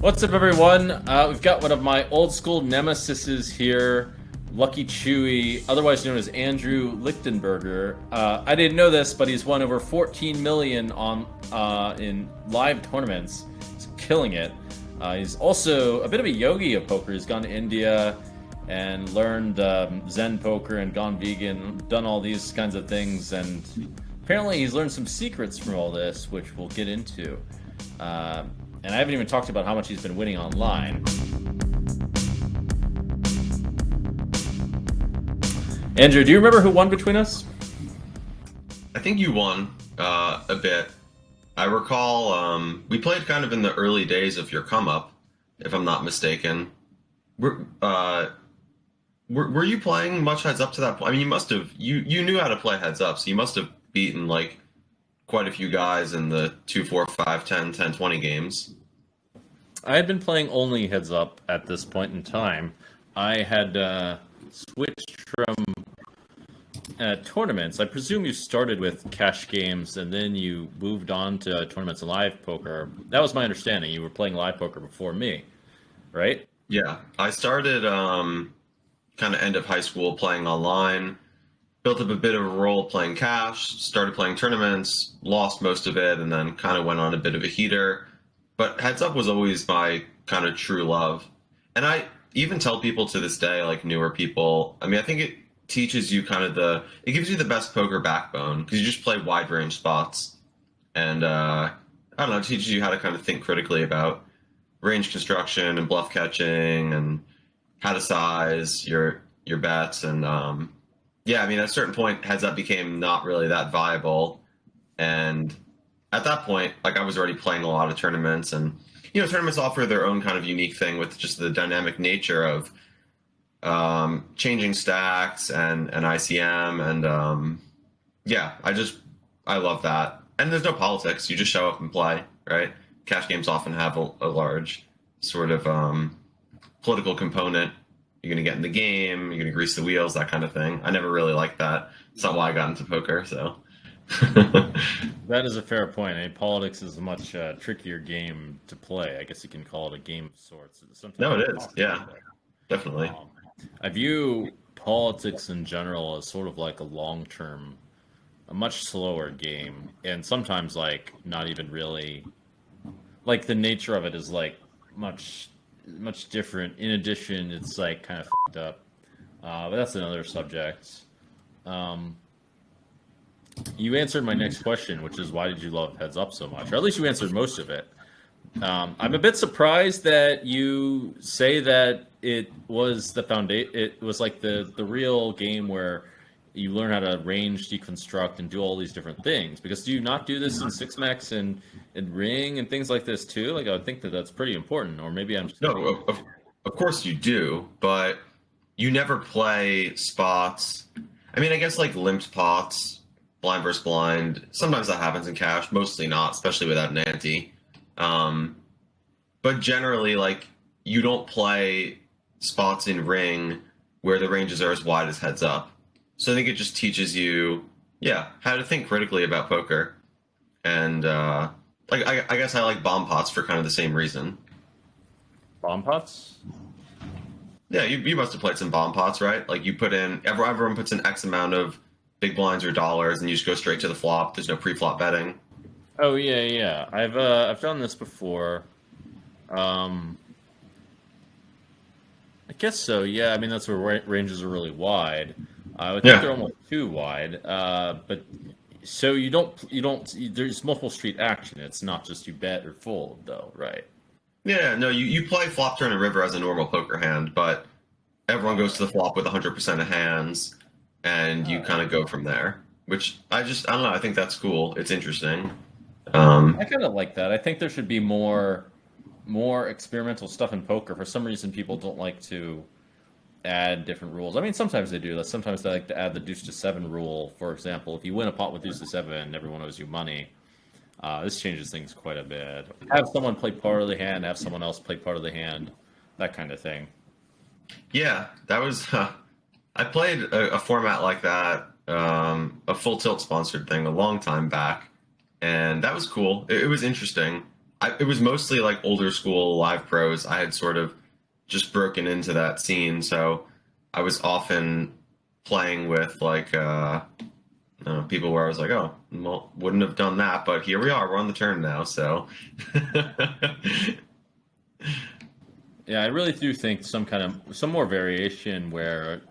What's up, everyone? We've got one of my old school nemesises here, Lucky Chewy, otherwise known as Andrew Lichtenberger. I didn't know this, but he's won over 14 million on in live tournaments. He's killing it. He's also a bit of a yogi of poker. He's gone to India and learned Zen poker and gone vegan, done all these kinds of things, and apparently he's learned some secrets from all this, which we'll get into. And I haven't even talked about how much he's been winning online. Andrew, do you remember who won between us? I think you won a bit. I recall we played kind of in the early days of your come up, if I'm not mistaken. Were you playing much heads up to that point? I mean, you must have. You knew how to play heads up, so you must have beaten like quite a few guys in the 2, 4, 5, 10, 10, 20 games. I had been playing only heads up at this point in time. I had switched from tournaments. I presume you started with cash games and then you moved on to tournaments and live poker. That was my understanding. You were playing live poker before me, right? Yeah, I started kind of end of high school playing online. Built up a bit of a role playing cash, started playing tournaments, lost most of it, and then kind of went on a bit of a heater. But heads up was always my kind of true love. And I even tell people to this day, like newer people, I mean, I think it teaches you kind of it gives you the best poker backbone because you just play wide range spots. And I don't know, it teaches you how to kind of think critically about range construction and bluff catching and how to size your bets. And yeah, I mean, at a certain point, heads up became not really that viable. And at that point, like I was already playing a lot of tournaments, and tournaments offer their own kind of unique thing with just the dynamic nature of changing stacks and ICM, and yeah, I love that. And there's no politics; you just show up and play, right? Cash games often have a large sort of political component. You're going to get in the game, you're going to grease the wheels, that kind of thing. I never really liked that. It's not why I got into poker, so. That is a fair point. I mean, politics is a much trickier game to play. I guess you can call it a game of sorts. Sometimes No, it is. Yeah, definitely. I view politics in general as sort of like a much slower game. And sometimes, like, not even really, like, the nature of it is, like, much different. In addition, it's like kind of fucked up, but that's another subject. You answered my next question, which is why did you love heads up so much, or at least you answered most of it. I'm a bit surprised that you say that it was the foundation. It was like the real game where you learn how to range, deconstruct, and do all these different things. Because do you not do this in Six Max and Ring and things like this too? Like I would think that that's pretty important. Or maybe I'm just no. Of course you do, but you never play spots. I mean, I guess like limped pots, blind versus blind. Sometimes that happens in cash. Mostly not, especially without an ante. But generally, like you don't play spots in Ring where the ranges are as wide as heads up. So I think it just teaches you, how to think critically about poker. And like I guess I like bomb pots for kind of the same reason. bomb pots. Yeah, you must have played some bomb pots, right? Like you put in, everyone puts in X amount of big blinds or dollars, and you just go straight to the flop. There's no pre-flop betting. Oh yeah. I've done this before. I guess so. Yeah, I mean that's where ranges are really wide. I would think they're almost too wide. But so you don't. There's multiple street action. It's not just you bet or fold, though, right? Yeah, no, you play flop, turn, and river as a normal poker hand, but everyone goes to the flop with 100% of hands, and you kind of go from there. Which I don't know. I think that's cool. It's interesting. I kind of like that. I think there should be more experimental stuff in poker. For some reason, people don't like to add different rules. I mean, sometimes they do. Sometimes they like to add the deuce to seven rule. For example, if you win a pot with deuce to seven, everyone owes you money. This changes things quite a bit. Have someone play part of the hand, have someone else play part of the hand, that kind of thing. Yeah, that was. I played a format like that, a full tilt sponsored thing, a long time back, and that was cool. It was interesting. it was mostly like older school live pros. I had sort of just broken into that scene, so I was often playing with like people where I was like, oh, well, wouldn't have done that, but here we are. We're on the turn now, so. Yeah, I really do think some more variation where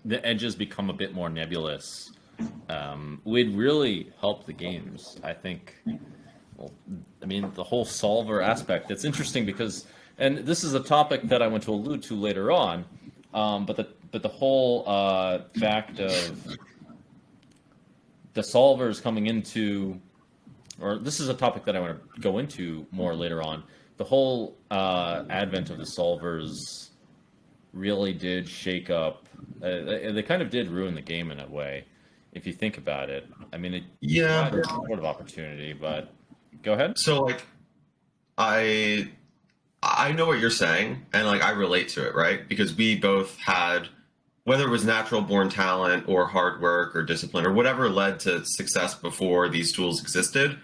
the edges become a bit more nebulous would really help the games. I think. Well, I mean, the whole solver aspect. It's interesting because, and this is a topic that I want to allude to later on, but the whole fact of the solvers coming into, or this is a topic that I want to go into more later on. The whole advent of the solvers really did shake up. They kind of did ruin the game in a way, if you think about it. I mean, it provided some sort of opportunity, but go ahead. So like, I know what you're saying, and like I relate to it, right? Because we both had, whether it was natural born talent or hard work or discipline or whatever led to success before these tools existed,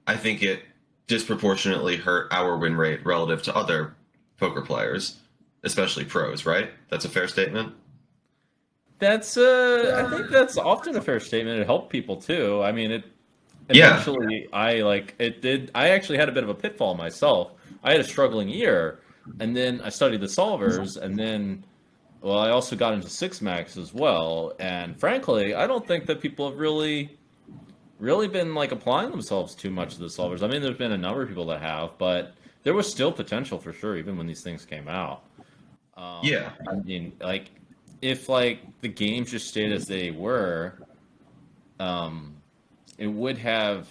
I think it disproportionately hurt our win rate relative to other poker players, especially pros, right? That's a fair statement. That's I think that's often a fair statement. It helped people too. I mean, it Yeah. eventually it did. I actually had a bit of a pitfall myself. I had a struggling year, and then I studied the solvers, and then well, I also got into six max as well. And frankly, I don't think that people have really been like applying themselves too much to the solvers. I mean, there's been a number of people that have, but there was still potential for sure, even when these things came out. Yeah. I mean, like if like the games just stayed as they were, it would have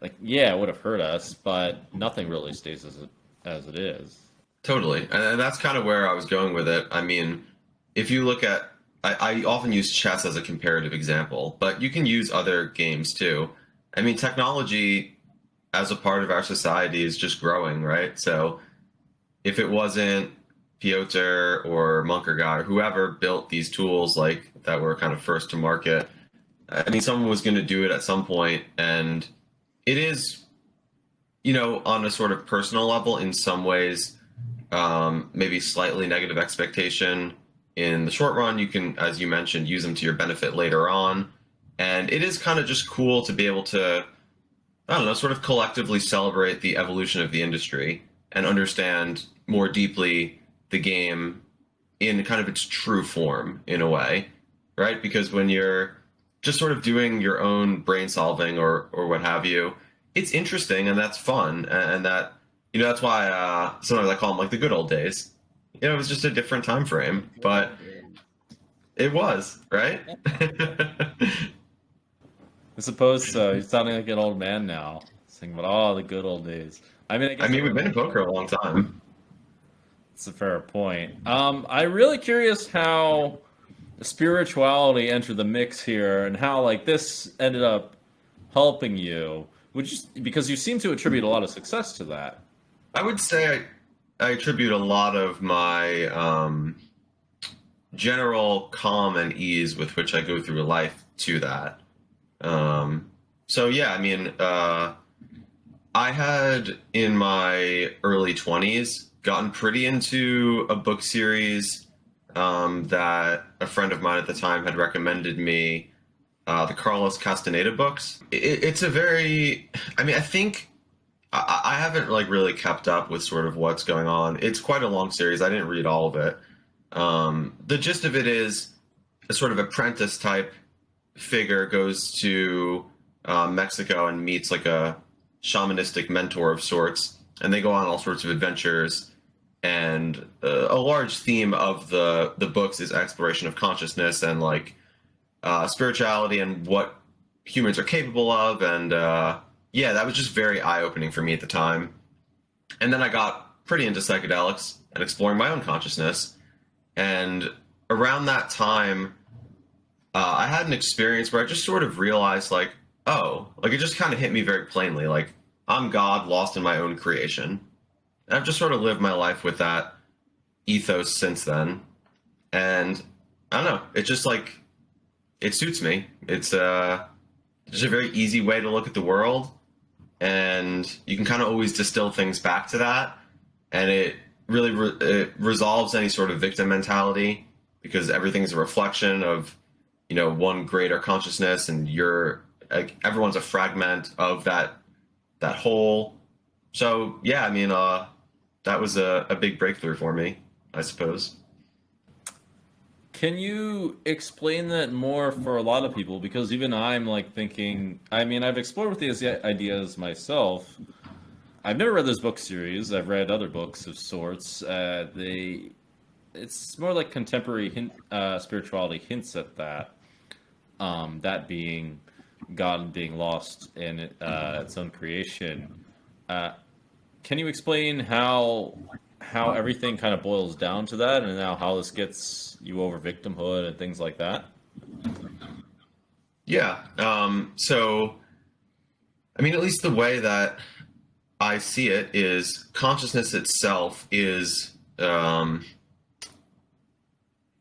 like yeah, it would have hurt us, but nothing really stays as it is. Totally. And that's kind of where I was going with it. I mean, if you look at, I often use chess as a comparative example, but you can use other games too. I mean, technology as a part of our society is just growing, right? So if it wasn't Piotr or Munkergod or whoever built these tools like that were kind of first to market, I mean, someone was going to do it at some point, and it is, on a sort of personal level, in some ways, maybe slightly negative expectation. In the short run, you can, as you mentioned, use them to your benefit later on. And it is kind of just cool to be able to, I don't know, sort of collectively celebrate the evolution of the industry and understand more deeply the game in kind of its true form, in a way, right? Because when you're just sort of doing your own brain solving or what have you, it's interesting and that's fun. And that, that's why sometimes I call them like the good old days. It was just a different time frame, but it was, right? I suppose so. You're sounding like an old man now, saying about all the good old days. I mean, We've been in poker a long time. It's a fair point. I'm really curious how spirituality entered the mix here, and how like this ended up helping you, because you seem to attribute a lot of success to that. I would say I attribute a lot of my general calm and ease with which I go through life to that. So yeah, I mean, I had in my early 20s gotten pretty into a book series that a friend of mine at the time had recommended me, the Carlos Castaneda books. It's a very, I mean, I think I haven't like really kept up with sort of what's going on. It's quite a long series. I didn't read all of it. The gist of it is a sort of apprentice type figure goes to Mexico and meets like a shamanistic mentor of sorts, and they go on all sorts of adventures. And a large theme of the books is exploration of consciousness and like spirituality and what humans are capable of. And yeah, that was just very eye-opening for me at the time. And then I got pretty into psychedelics and exploring my own consciousness. And around that time, I had an experience where I just sort of realized, like, oh, like it just kind of hit me very plainly. Like, I'm God lost in my own creation. And I've just sort of lived my life with that ethos since then. And I don't know, it just like, it suits me. It's just a very easy way to look at the world. and you can kind of always distill things back to that, and it really it resolves any sort of victim mentality, because everything's a reflection of, you know, one greater consciousness, and you're like, everyone's a fragment of that whole. So yeah, I mean, that was a big breakthrough for me, I suppose. Can you explain that more for a lot of people? Because even I'm like thinking, I mean, I've explored with these ideas myself. I've never read this book series. I've read other books of sorts. It's more like contemporary spirituality hints at that. That being God being lost in its own creation. Can you explain how everything kind of boils down to that, and now how this gets you over victimhood and things like that? Yeah. So, I mean, at least the way that I see it is consciousness itself is,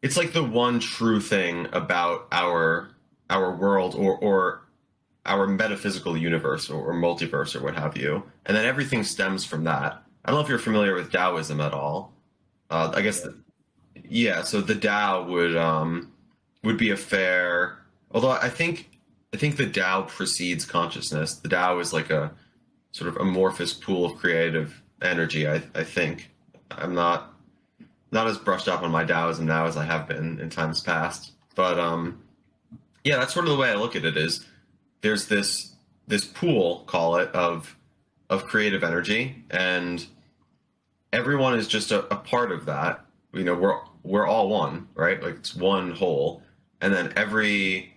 it's like the one true thing about our world, or our metaphysical universe, or multiverse, or what have you. And then everything stems from that. I don't know if you're familiar with Taoism at all. I guess, yeah. So the Tao would be a fair. Although I think the Tao precedes consciousness. The Tao is like a sort of amorphous pool of creative energy. I think I'm not as brushed up on my Taoism now as I have been in times past. But yeah, that's sort of the way I look at it. Is there's this pool, call it, of creative energy, and everyone is just a part of that. You know, we're all one, right? Like, it's one whole. And then every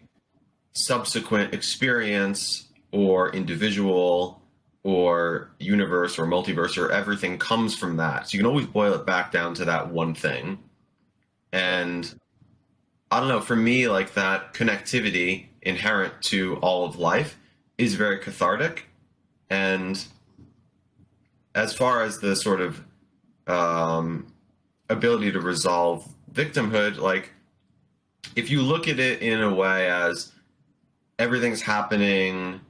subsequent experience, or individual, or universe, or multiverse, or everything comes from that. So you can always boil it back down to that one thing. And I don't know, for me, like, that connectivity inherent to all of life is very cathartic. And as far as the sort of ability to resolve victimhood, like, if you look at it in a way as everything's happening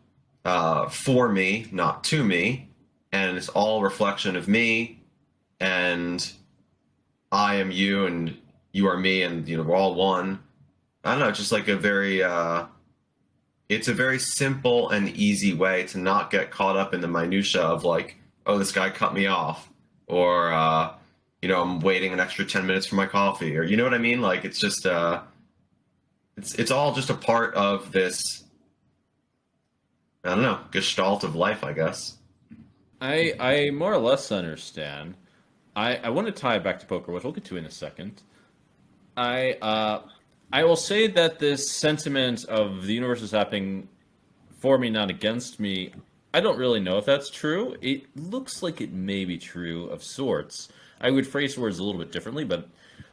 for me, not to me, and it's all a reflection of me, and I am you, and you are me, and, you know, we're all one. I don't know, it's just like a very it's a very simple and easy way to not get caught up in the minutia of, like, oh, this guy cut me off, or you know, I'm waiting an extra 10 minutes for my coffee, or, you know what I mean? Like, it's just it's all just a part of this, I don't know, gestalt of life, I guess. I more or less understand. I want to tie it back to poker, which we'll get to in a second. I will say that this sentiment of the universe is happening for me, not against me, I don't really know if that's true. It looks like it may be true of sorts. I would phrase words a little bit differently, but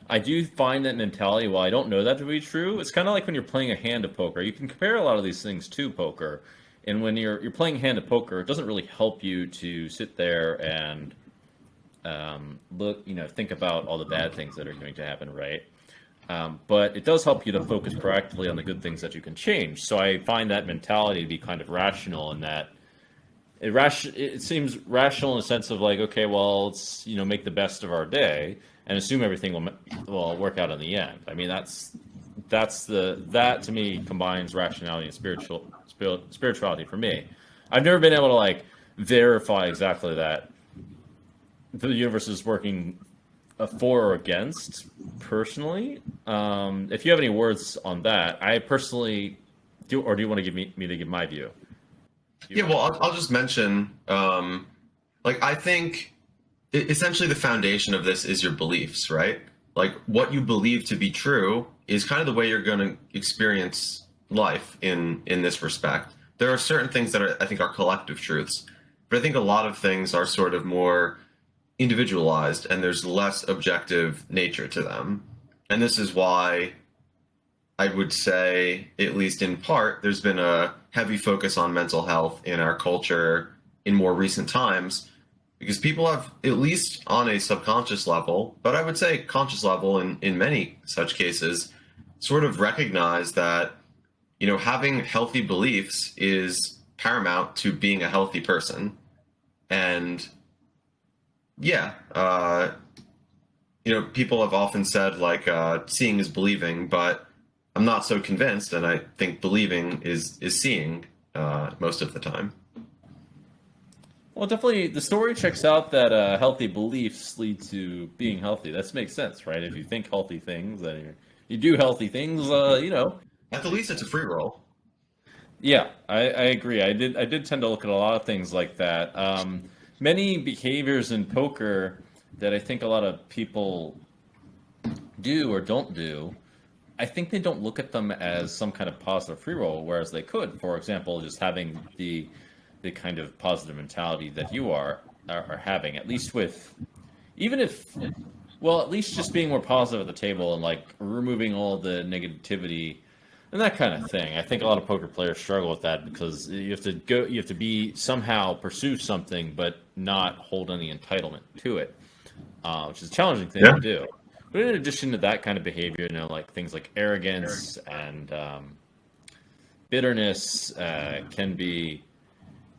I do find that mentality, while I don't know that to be true, it's kind of like when you're playing a hand of poker. You can compare a lot of these things to poker. And when you're playing a hand of poker, it doesn't really help you to sit there and think about all the bad things that are going to happen, right? But it does help you to focus proactively on the good things that you can change. So I find that mentality to be kind of rational, in that it seems rational in the sense of, like, okay, well, let's make the best of our day and assume everything will work out in the end. I mean, that to me combines rationality and spirituality for me. I've never been able to, like, verify exactly that the universe is working for or against, personally. If you have any words on that, I personally do, or do you want to give me to give my view? Yeah, well, I'll just mention, I think essentially the foundation of this is your beliefs, right? Like, what you believe to be true is kind of the way you're going to experience life in this respect. There are certain things that I think are collective truths, but I think a lot of things are sort of more individualized, and there's less objective nature to them. And this is why I would say, at least in part, there's been a heavy focus on mental health in our culture in more recent times, because people have, at least on a subconscious level, but I would say conscious level in many such cases, sort of recognize that, having healthy beliefs is paramount to being a healthy person. And yeah, people have often said like seeing is believing, but I'm not so convinced, and I think believing is seeing most of the time. Well, definitely, the story checks out that healthy beliefs lead to being healthy. That makes sense, right? If you think healthy things, then you do healthy things. At the least it's a free roll. Yeah, I agree. I did tend to look at a lot of things like that. Many behaviors in poker that I think a lot of people do or don't do, I think they don't look at them as some kind of positive free roll, whereas they could. For example, just having the kind of positive mentality that you are having, at least with, even if, well, at least just being more positive at the table and like removing all the negativity and that kind of thing. I think a lot of poker players struggle with that because you have to be somehow pursue something, but not hold any entitlement to it, which is a challenging thing Yeah. to do. But in addition to that kind of behavior, like things like arrogance and bitterness can be,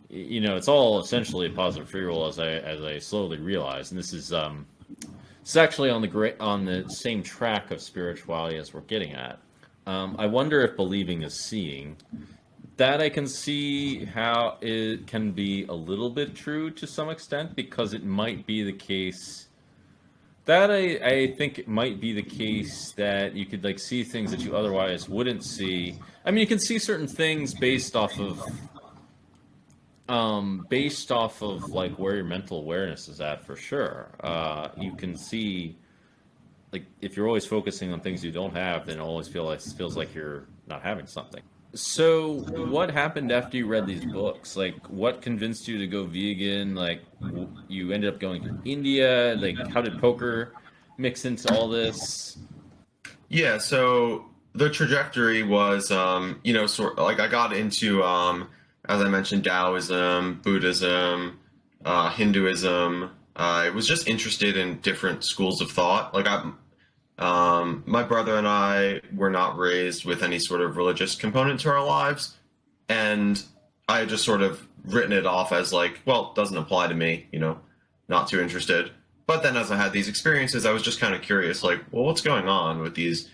it's all essentially a positive free roll as I slowly realize, and this is it's actually on the same track of spirituality as we're getting at. I wonder if believing is seeing. That I can see how it can be a little bit true to some extent because it might be the case that I think it might be the case that you could like see things that you otherwise wouldn't see. I mean, you can see certain things based off of like where your mental awareness is at for sure. You can see like if you're always focusing on things you don't have, then it always feels like you're not having something. So, what happened after you read these books? Like, what convinced you to go vegan? Like, you ended up going to India. Like, how did poker mix into all this? Yeah, so the trajectory was, sort like I got into, as I mentioned, Taoism, Buddhism, Hinduism. I was just interested in different schools of thought. My brother and I were not raised with any sort of religious component to our lives, and I had just sort of written it off as like, well, it doesn't apply to me, not too interested. But then as I had these experiences, I was just kind of curious, like, well, what's going on with these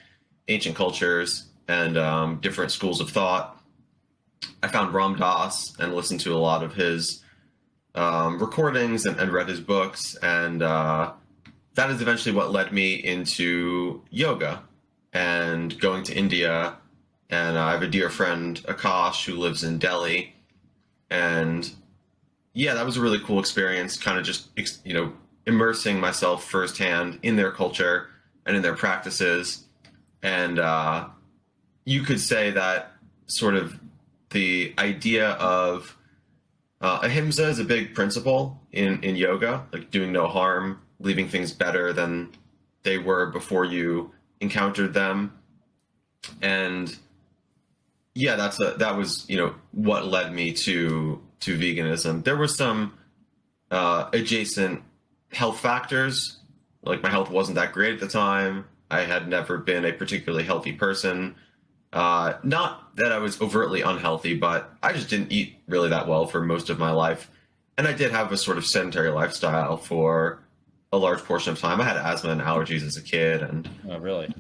ancient cultures and different schools of thought? I found Ram Dass and listened to a lot of his recordings and read his books, and that is eventually what led me into yoga and going to India. And I have a dear friend, Akash, who lives in Delhi. And yeah, that was a really cool experience, kind of just, immersing myself firsthand in their culture and in their practices. And you could say that sort of the idea of ahimsa is a big principle in yoga, like doing no harm, leaving things better than they were before you encountered them. And yeah, that was what led me to veganism. There were some adjacent health factors, like my health wasn't that great at the time. I had never been a particularly healthy person. Not that I was overtly unhealthy, but I just didn't eat really that well for most of my life. And I did have a sort of sedentary lifestyle for a large portion of time. I had asthma and allergies as a kid, and Oh, really?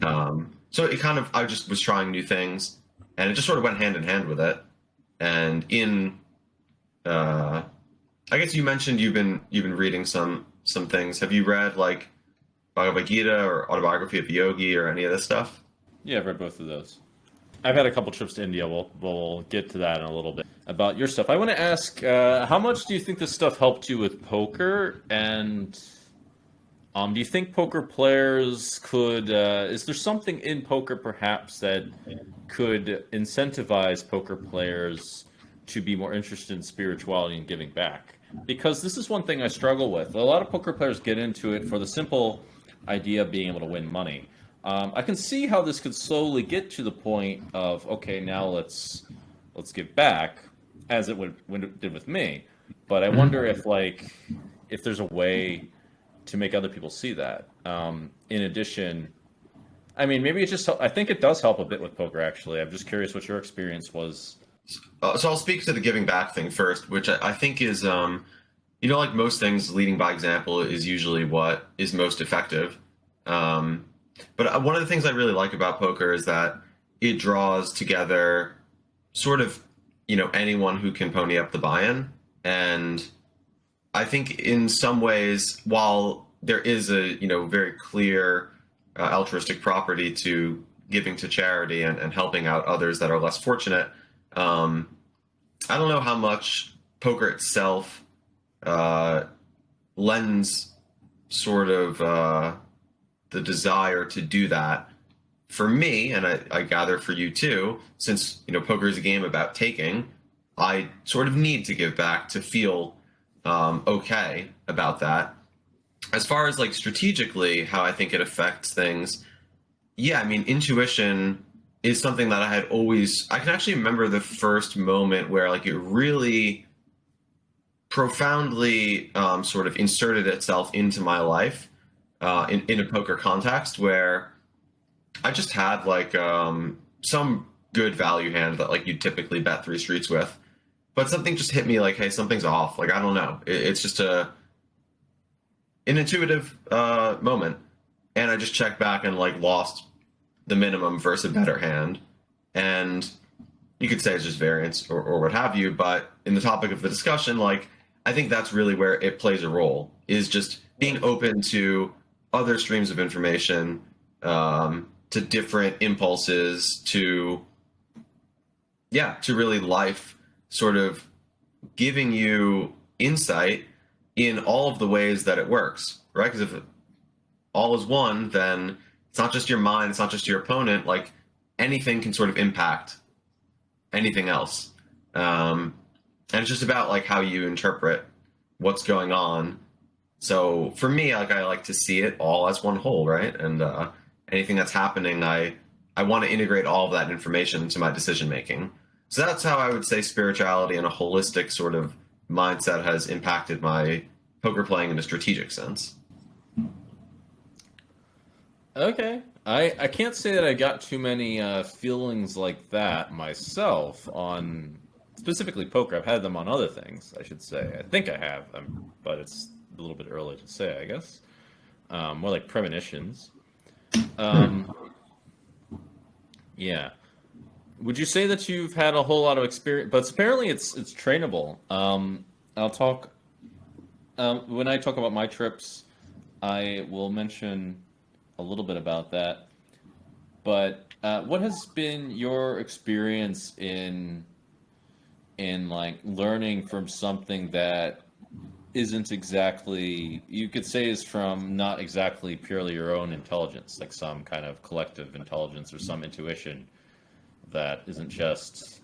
so it kind of I just was trying new things, and it just sort of went hand in hand with it. And I guess you mentioned you've been reading some things. Have you read like Bhagavad Gita or Autobiography of a Yogi or any of this stuff? Yeah, I've read both of those. I've had a couple trips to India. We'll get to that in a little bit about your stuff. I want to ask, how much do you think this stuff helped you with poker? And do you think poker players could? Is there something in poker perhaps that could incentivize poker players to be more interested in spirituality and giving back? Because this is one thing I struggle with. A lot of poker players get into it for the simple idea of being able to win money. I can see how this could slowly get to the point of, okay, now let's give back, as when it did with me. But I wonder if there's a way to make other people see that. In addition, I mean, maybe I think it does help a bit with poker. Actually, I'm just curious what your experience was. So I'll speak to the giving back thing first, which I think is, like most things, leading by example is usually what is most effective. Um, but one of the things I really like about poker is that it draws together sort of, anyone who can pony up the buy-in. And I think in some ways, while there is a, very clear altruistic property to giving to charity and helping out others that are less fortunate, um, I don't know how much poker itself lends sort of the desire to do that for me, and I gather for you too, since poker is a game about taking. I sort of need to give back to feel okay about that. As far as like strategically, how I think it affects things, yeah, I mean, intuition is something that I can actually remember the first moment where like it really profoundly sort of inserted itself into my life in a poker context where I just had like some good value hand that like you typically bet three streets with, but something just hit me like, hey, something's off. Like, I don't know. It's just an intuitive moment. And I just checked back and like lost the minimum versus a better hand. And you could say it's just variance or what have you. But in the topic of the discussion, like, I think that's really where it plays a role, is just being open to other streams of information, to different impulses, to really life sort of giving you insight in all of the ways that it works, right? Because if all is one, then it's not just your mind, it's not just your opponent, like anything can sort of impact anything else. And it's just about like how you interpret what's going on. So for me, like I like to see it all as one whole, right? And anything that's happening, I want to integrate all of that information into my decision making. So that's how I would say spirituality in a holistic sort of mindset has impacted my poker playing in a strategic sense. Okay. I can't say that I got too many feelings like that myself on specifically poker. I've had them on other things, I should say. I think I have, but it's a little bit early to say, I guess. More like premonitions. Yeah. Would you say that you've had a whole lot of experience? But apparently it's trainable. I'll talk when I talk about my trips. I will mention a little bit about that. But what has been your experience in like learning from something that isn't exactly, you could say, is from not exactly purely your own intelligence, like some kind of collective intelligence or some intuition that isn't just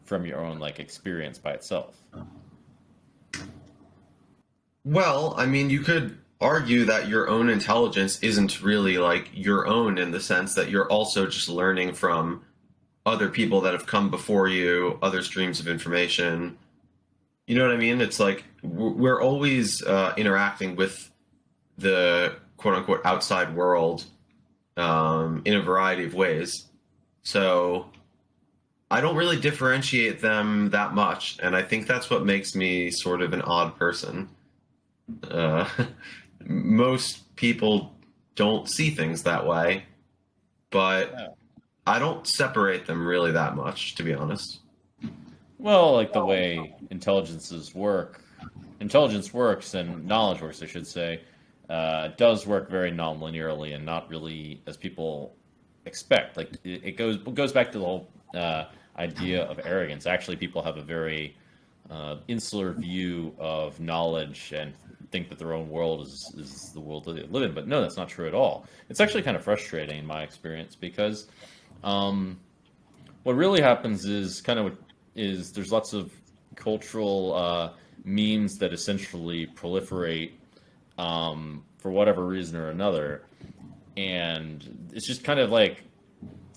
from your own like experience by itself? Well, I mean, you could argue that your own intelligence isn't really like your own in the sense that you're also just learning from other people that have come before you, other streams of information. You know what I mean? It's like we're always interacting with the quote unquote outside world in a variety of ways. So I don't really differentiate them that much. And I think that's what makes me sort of an odd person. Most people don't see things that way, but Yeah. I don't separate them really that much, to be honest. Well, like the way intelligence works and knowledge works, I should say, does work very non-linearly and not really as people expect. Like it goes back to the whole idea of arrogance. Actually, people have a very insular view of knowledge and think that their own world is the world that they live in. But no, that's not true at all. It's actually kind of frustrating in my experience because what really happens is there's lots of cultural memes that essentially proliferate for whatever reason or another, and it's just kind of like,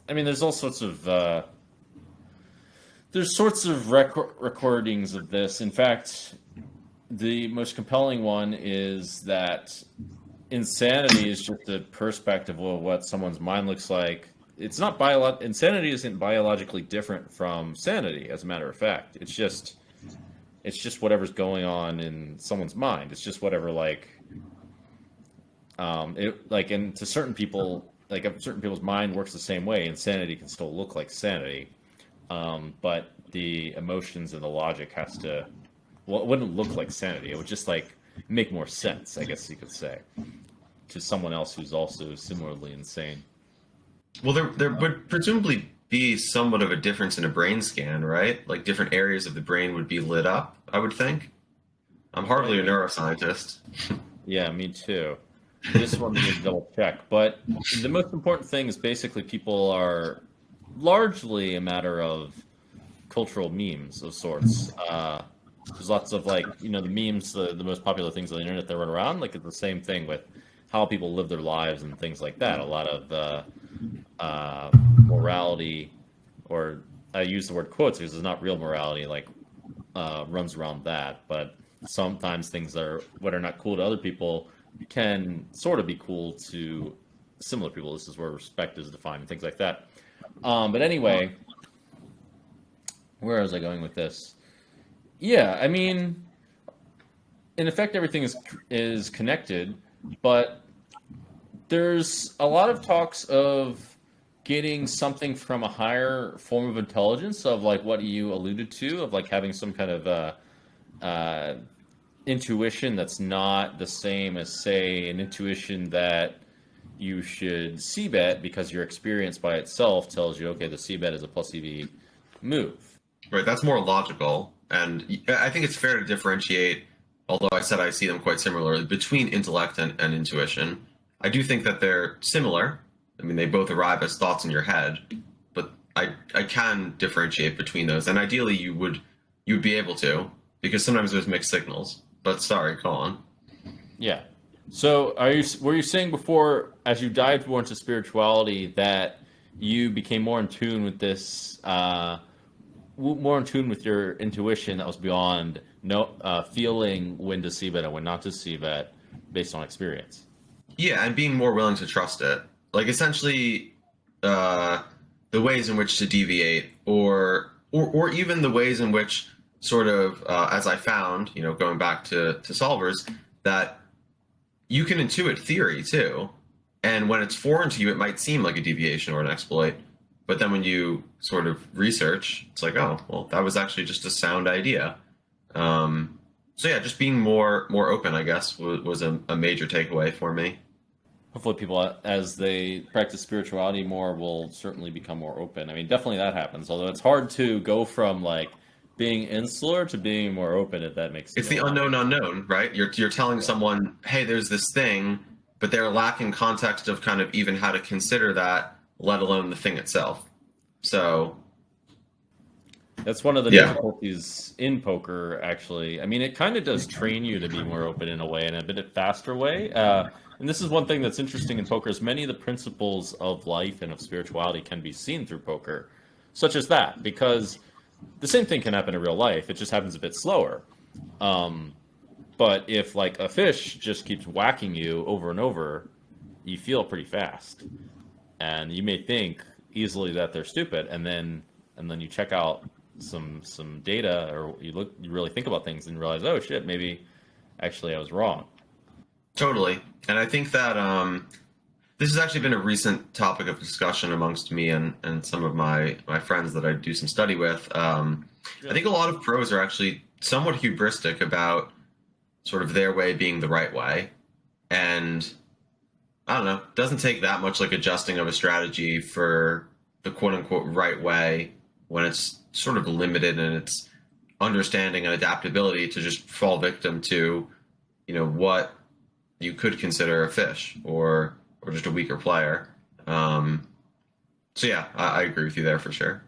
I mean, there's all sorts of recordings of this. In fact, the most compelling one is that insanity is just a perspective of what someone's mind looks like it's not insanity isn't biologically different from sanity, as a matter of fact. It's just whatever's going on in someone's mind. It's just whatever and to certain people, certain people's mind works the same way. Insanity can still look like sanity, but the emotions and the logic it wouldn't look like sanity. It would just make more sense, I guess you could say, to someone else who's also similarly insane. Well, there would presumably be somewhat of a difference in a brain scan, right? Like different areas of the brain would be lit up, I would think. I'm hardly a neuroscientist. Yeah, me too. This one we need to double check. But the most important thing is basically people are largely a matter of cultural memes of sorts. There's lots of the memes, the most popular things on the internet that run around. It's the same thing with how people live their lives and things like that. A lot of morality, or I use the word quotes because it's not real morality, runs around that. But sometimes things what are not cool to other people can sort of be cool to similar people. This is where respect is defined and things like that. But anyway, where was I going with this? Yeah, I mean, in effect, everything is connected, but there's a lot of talks of getting something from a higher form of intelligence, of what you alluded to, of having some kind of intuition that's not the same as, say, an intuition that you should c-bet because your experience by itself tells you, okay, the c-bet is a plus EV move. Right, that's more logical. And I think it's fair to differentiate, although I said I see them quite similarly, between intellect and intuition. I do think that they're similar. I mean, they both arrive as thoughts in your head, but I can differentiate between those. And ideally, you'd be able to, because sometimes there's mixed signals. But sorry, go on. Yeah. So were you saying before, as you dived more into spirituality, that you became more in tune with this, more in tune with your intuition that was beyond feeling when to see bet and when not to see bet based on experience? Yeah, and being more willing to trust it. Essentially, the ways in which to deviate, or even the ways in which sort of, as I found, going back to solvers, that you can intuit theory too. And when it's foreign to you, it might seem like a deviation or an exploit. But then when you sort of research, it's like, oh, well, that was actually just a sound idea. So yeah, just being more open, I guess, was a major takeaway for me. Hopefully people, as they practice spirituality more, will certainly become more open. I mean, definitely that happens, although it's hard to go from being insular to being more open, if that makes sense. It's the unknown, right? You're telling someone, hey, there's this thing, but they're lacking context of kind of even how to consider that, let alone the thing itself. So that's one of the difficulties in poker, actually. I mean, it kind of does train you to be more open in a way, in a bit faster way. And this is one thing that's interesting in poker, is many of the principles of life and of spirituality can be seen through poker, such as that, because the same thing can happen in real life. It just happens a bit slower. But if a fish just keeps whacking you over and over, you feel pretty fast. And you may think easily that they're stupid, and then you check out some data, or you really think about things and realize, oh shit, maybe actually I was wrong. Totally. And I think that this has actually been a recent topic of discussion amongst me and some of my friends that I do some study with. I think a lot of pros are actually somewhat hubristic about sort of their way being the right way. And I don't know, it doesn't take that much adjusting of a strategy for the quote unquote right way when it's sort of limited in its understanding and adaptability to just fall victim to, what you could consider a fish or just a weaker player. So yeah, I agree with you there for sure.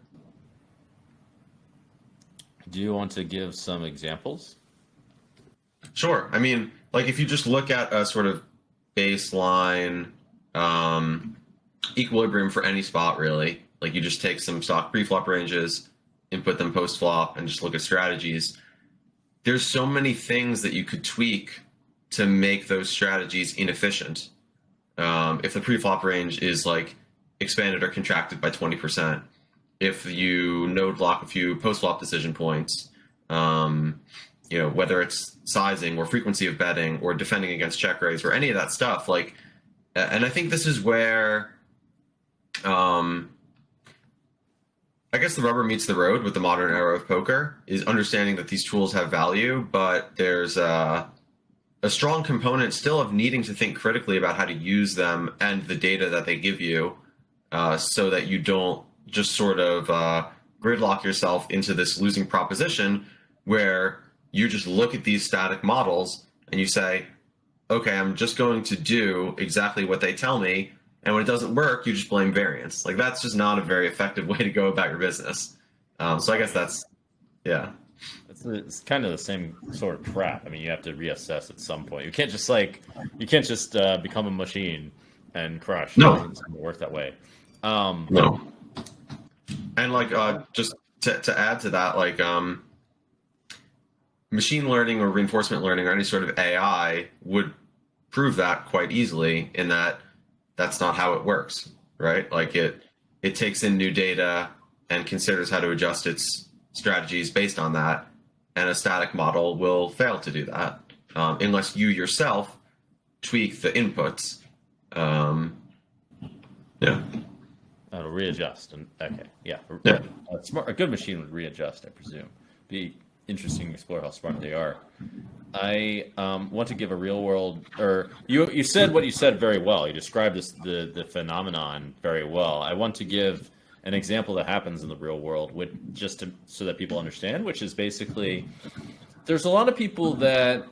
Do you want to give some examples? Sure. I mean, if you just look at a sort of baseline equilibrium for any spot, really, you just take some stock pre-flop ranges, input them post-flop, and just look at strategies. There's so many things that you could tweak to make those strategies inefficient. If the pre-flop range is expanded or contracted by 20%. If you node lock a few post-flop decision points, whether it's sizing or frequency of betting or defending against check raise or any of that stuff, like, and I think this is where, I guess the rubber meets the road with the modern era of poker, is understanding that these tools have value, but there's a strong component still of needing to think critically about how to use them and the data that they give you, so that you don't just sort of gridlock yourself into this losing proposition where you just look at these static models and you say, okay, I'm just going to do exactly what they tell me. And when it doesn't work, you just blame variance. Like, that's just not a very effective way to go about your business. So I guess that's, yeah. It's kind of the same sort of trap. I mean, you have to reassess at some point. You can't just become a machine and crush. No. It doesn't work that way. No. And like, just to add to that, like, machine learning or reinforcement learning or any sort of AI would prove that quite easily, in that that's not how it works, right? Like, it takes in new data and considers how to adjust its strategies based on that, and a static model will fail to do that unless you yourself tweak the inputs. It'll readjust. And okay, yeah. A good machine would readjust, I presume. Be interesting to explore how smart they are. I want to give a real world, or you said what you said very well. You described the phenomenon very well. I want to give an example that happens in the real world, so that people understand, which is basically, there's a lot of people that,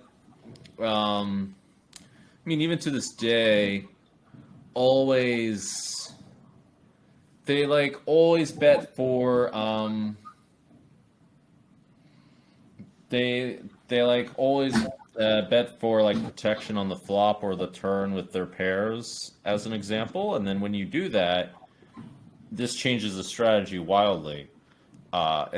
even to this day, always bet for, they always bet for like protection on the flop or the turn with their pairs, as an example. And then when you do that, this changes the strategy wildly. That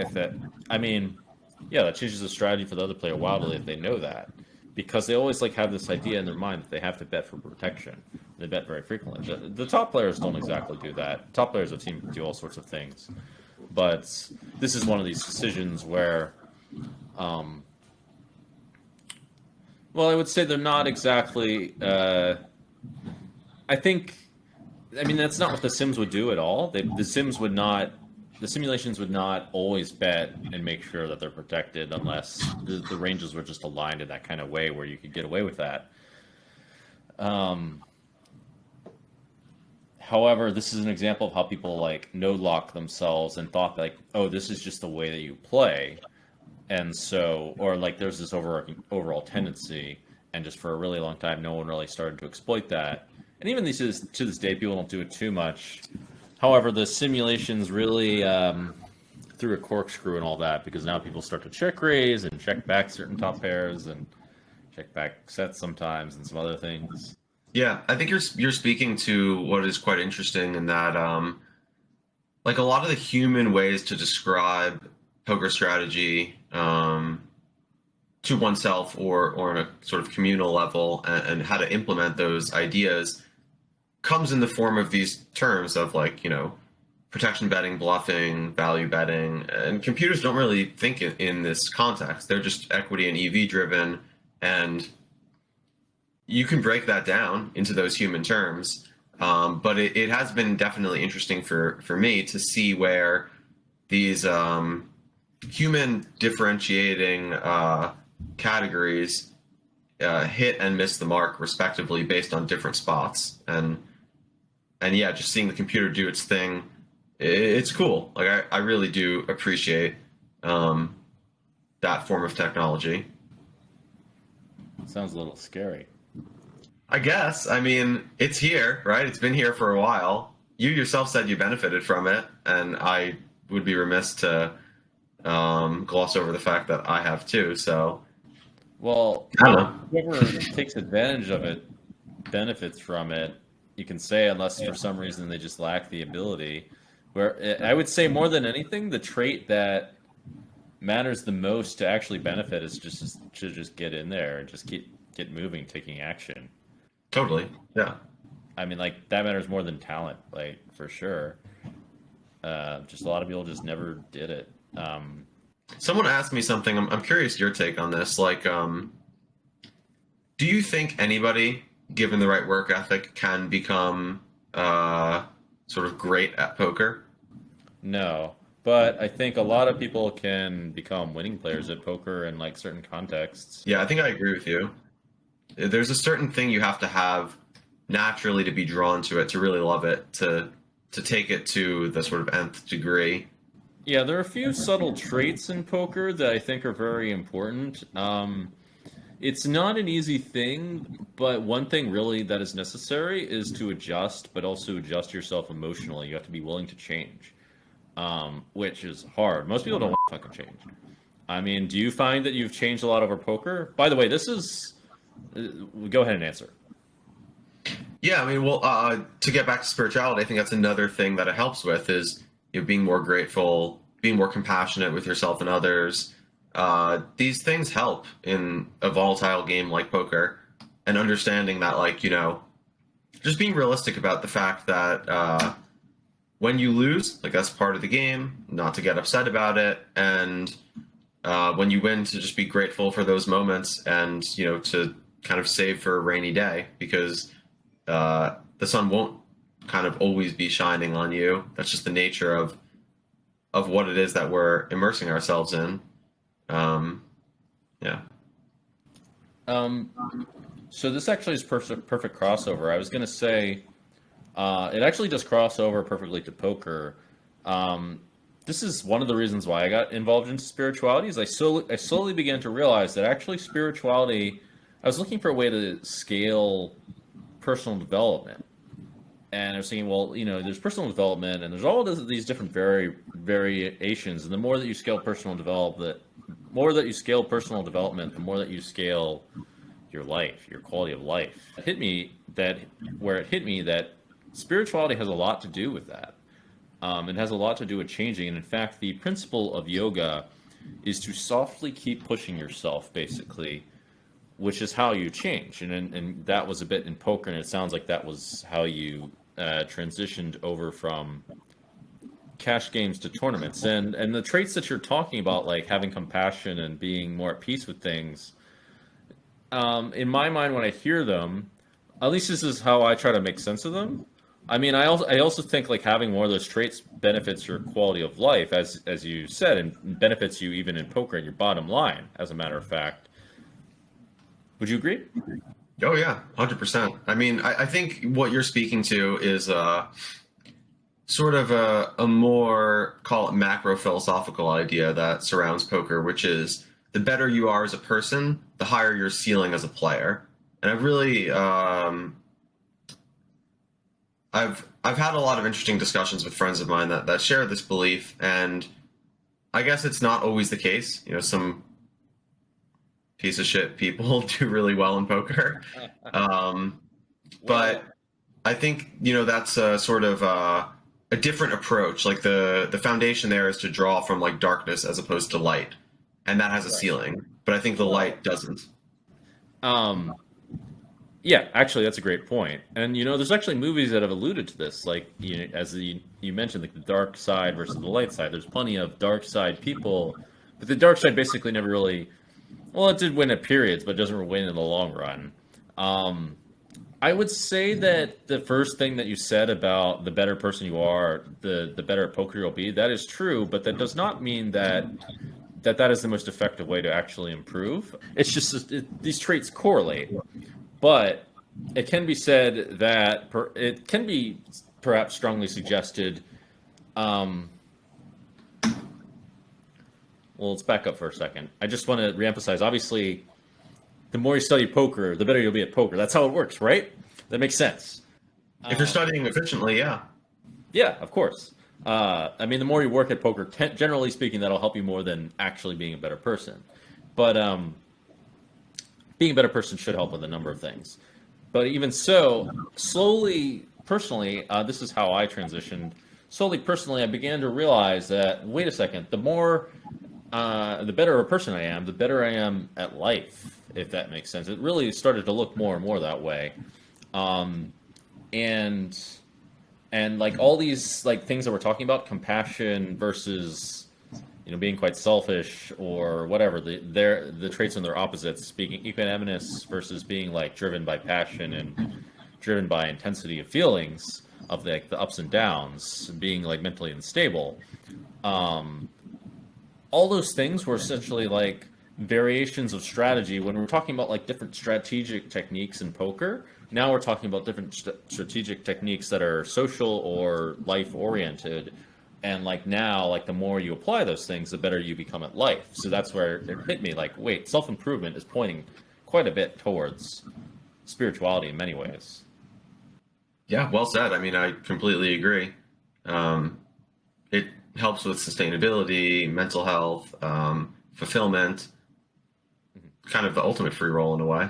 changes the strategy for the other player wildly if they know that, because they always have this idea in their mind that they have to bet for protection. They bet very frequently. The top players don't exactly do that. Top players have seen do all sorts of things, but this is one of these decisions where, I would say they're not exactly. That's not what the Sims would do at all. The simulations would not always bet and make sure that they're protected unless the ranges were just aligned in that kind of way where you could get away with that. However, this is an example of how people node lock themselves and thought this is just the way that you play. And so, or there's this overall tendency, and just for a really long time, no one really started to exploit that. And even to this day, people don't do it too much. However, the simulations really threw a corkscrew and all that, because now people start to check raise and check back certain top pairs and check back sets sometimes and some other things. Yeah, I think you're speaking to what is quite interesting in that, a lot of the human ways to describe poker strategy to oneself or on a sort of communal level, and how to implement those ideas comes in the form of these terms of protection betting, bluffing, value betting, and computers don't really think in this context. They're just equity and EV driven, and you can break that down into those human terms. But it has been definitely interesting for me to see where these human differentiating categories hit and miss the mark respectively based on different spots. And yeah, just seeing the computer do its thing, it's cool. I really do appreciate that form of technology. Sounds a little scary. I guess. It's here, right? It's been here for a while. You yourself said you benefited from it, and I would be remiss to gloss over the fact that I have too. So, well, whoever takes advantage of it benefits from it. You can say, unless for some reason they just lack the ability. Where I would say more than anything, the trait that matters the most to actually benefit is just get in there and just get moving, taking action. Totally, yeah. I mean, like, that matters more than talent, like, for sure. Just a lot of people just never did it. Someone asked me something. I'm curious your take on this. Like, do you think anybody, given the right work ethic, can become sort of great at poker? No, but I think a lot of people can become winning players at poker in like certain contexts. Yeah, I think I agree with you. There's a certain thing you have to have naturally to be drawn to it, to really love it, to take it to the sort of nth degree. Yeah, there are a few subtle traits in poker that I think are very important. It's not an easy thing, but one thing really that is necessary is to adjust, but also adjust yourself emotionally. You have to be willing to change, which is hard. Most people don't want to fucking change. I mean, do you find that you've changed a lot over poker? By the way, this is. Go ahead and answer. Yeah, I mean, well, to get back to spirituality, I think that's another thing that it helps with is being more grateful, being more compassionate with yourself and others. These things help in a volatile game like poker, and understanding that, like, just being realistic about the fact that when you lose, like, that's part of the game, not to get upset about it, and when you win, to just be grateful for those moments, and to kind of save for a rainy day, because the sun won't kind of always be shining on you. That's just the nature of what it is that we're immersing ourselves in. Yeah. So this actually is perfect crossover. I was going to say it actually does cross over perfectly to poker. This is one of the reasons why I got involved into spirituality. Is I slowly began to realize that actually spirituality. I was looking for a way to scale personal development, and I was thinking, well, there's personal development, and there's all these different variations, and the more that you scale personal development, the more that you scale your life, your quality of life. It hit me that spirituality has a lot to do with that. It has a lot to do with changing, and in fact, the principle of yoga is to softly keep pushing yourself, basically, which is how you change. And that was a bit in poker, and it sounds like that was how you transitioned over from cash games to tournaments. And the traits that you're talking about, like having compassion and being more at peace with things, in my mind, when I hear them, at least this is how I try to make sense of them. I mean, I also think like having more of those traits benefits your quality of life, as you said, and benefits you even in poker and your bottom line, as a matter of fact. Would you agree? Oh yeah, 100%. I mean, I think what you're speaking to is sort of a more, call it, macro philosophical idea that surrounds poker, which is the better you are as a person, the higher your ceiling as a player. And I've really I've had a lot of interesting discussions with friends of mine that share this belief, and I guess it's not always the case. Some piece of shit people do really well in poker, but I think that's a sort of a different approach. Like the foundation there is to draw from like darkness as opposed to light, and that has a ceiling. But I think the light doesn't. Yeah, actually, that's a great point. And there's actually movies that have alluded to this, like as you mentioned, like the dark side versus the light side. There's plenty of dark side people, but the dark side basically never really. Well, it did win at periods, but it doesn't win in the long run. I would say that the first thing that you said about the better person you are, the better at poker you'll be, that is true, but that does not mean that is the most effective way to actually improve. It's just these traits correlate. But it can be said that it can be perhaps strongly suggested. Well, let's back up for a second. I just want to reemphasize, obviously, the more you study poker, the better you'll be at poker. That's how it works, right? That makes sense. If you're studying efficiently, yeah. Yeah, of course. I mean, the more you work at poker, generally speaking, that'll help you more than actually being a better person. But being a better person should help with a number of things. But even so, slowly, personally, this is how I transitioned. Slowly, personally, I began to realize that, wait a second, the better a person I am, the better I am at life, if that makes sense. It really started to look more and more that way. and like all these like things that we're talking about, compassion versus being quite selfish or whatever, the traits on their opposites, being equanimous versus being like driven by passion and driven by intensity of feelings of like the ups and downs, being like mentally unstable. Um, all those things were essentially like variations of strategy. When we're talking about like different strategic techniques in poker, now we're talking about different strategic techniques that are social or life oriented. And like now, like the more you apply those things, the better you become at life. So that's where it hit me like, wait, self improvement is pointing quite a bit towards spirituality in many ways. Yeah, well said. I mean, I completely agree. It helps with sustainability, mental health, fulfillment, kind of the ultimate free roll in a way.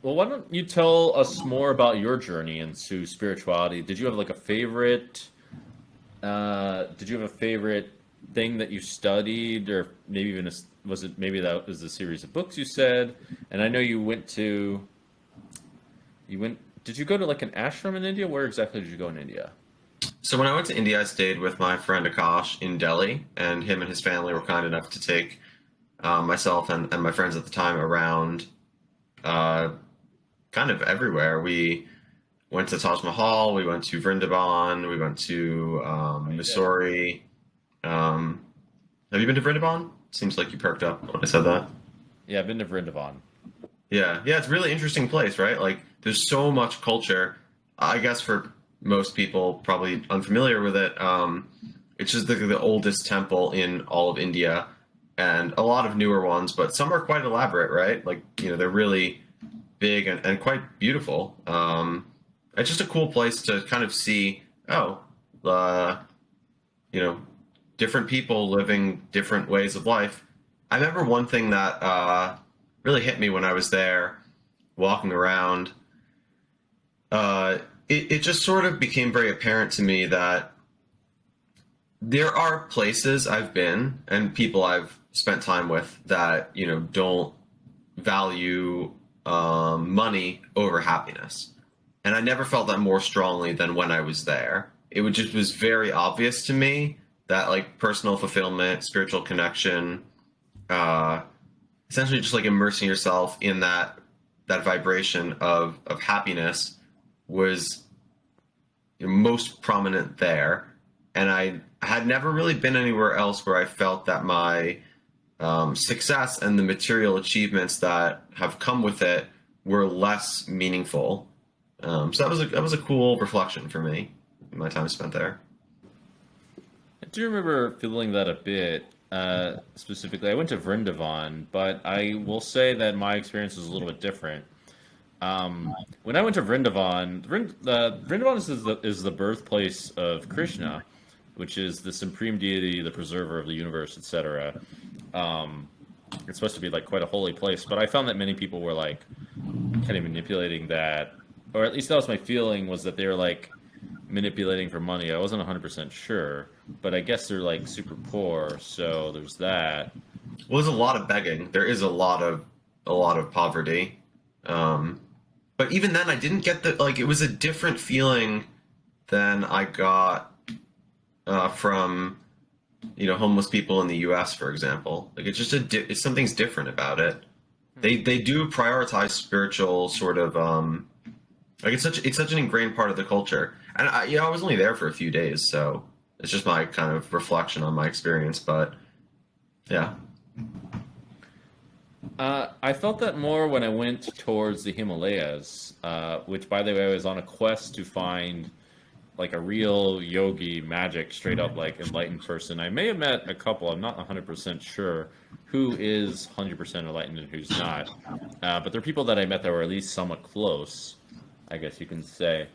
Well, why don't you tell us more about your journey into spirituality? Did you have like a favorite? Did you have a favorite thing that you studied, or maybe even was it maybe that was a series of books you said? And I know you went. Did you go to like an ashram in India? Where exactly did you go in India? So when I went to India, I stayed with my friend Akash in Delhi, and him and his family were kind enough to take myself and my friends at the time around uh, kind of everywhere. We went to Taj Mahal, we went to Vrindavan, we went to Missouri. Have you been to Vrindavan? Seems like you perked up when I said that. Yeah, I've been to Vrindavan. Yeah, it's a really interesting place, right? Like, there's so much culture. I guess for most people probably unfamiliar with it, it's just the oldest temple in all of India, and a lot of newer ones, but some are quite elaborate, right? Like, they're really big and quite beautiful. It's just a cool place to kind of see, uh, you know, different people living different ways of life. I remember one thing that really hit me when I was there walking around. It just sort of became very apparent to me that there are places I've been and people I've spent time with that, don't value money over happiness. And I never felt that more strongly than when I was there. Just was very obvious to me that like personal fulfillment, spiritual connection, essentially just like immersing yourself in that vibration of happiness was most prominent there. And I had never really been anywhere else where I felt that my success and the material achievements that have come with it were less meaningful. So that was a cool reflection for me in my time spent there. I do remember feeling that a bit. Specifically, I went to Vrindavan, but I will say that my experience was a little bit different. When I went to Vrindavan, Vrindavan is the birthplace of Krishna, which is the supreme deity, the preserver of the universe, etc. It's supposed to be like quite a holy place, but I found that many people were like kind of manipulating that, or at least that was my feeling, was that they were like manipulating for money. I wasn't 100% sure, but I guess they're like super poor, so there's that. Well, there's a lot of begging. There is a lot of poverty. But even then, I didn't get it was a different feeling than I got from homeless people in the U.S., for example. Like it's just it's something's different about it. They do prioritize spiritual sort of like it's such an ingrained part of the culture. And I was only there for a few days, so it's just my kind of reflection on my experience. But yeah. I felt that more when I went towards the Himalayas, which, by the way, I was on a quest to find like a real yogi, magic, straight up like enlightened person. I may have met a couple. I'm not 100% sure who is 100% enlightened and who's not. But there are people that I met that were at least somewhat close, I guess you can say.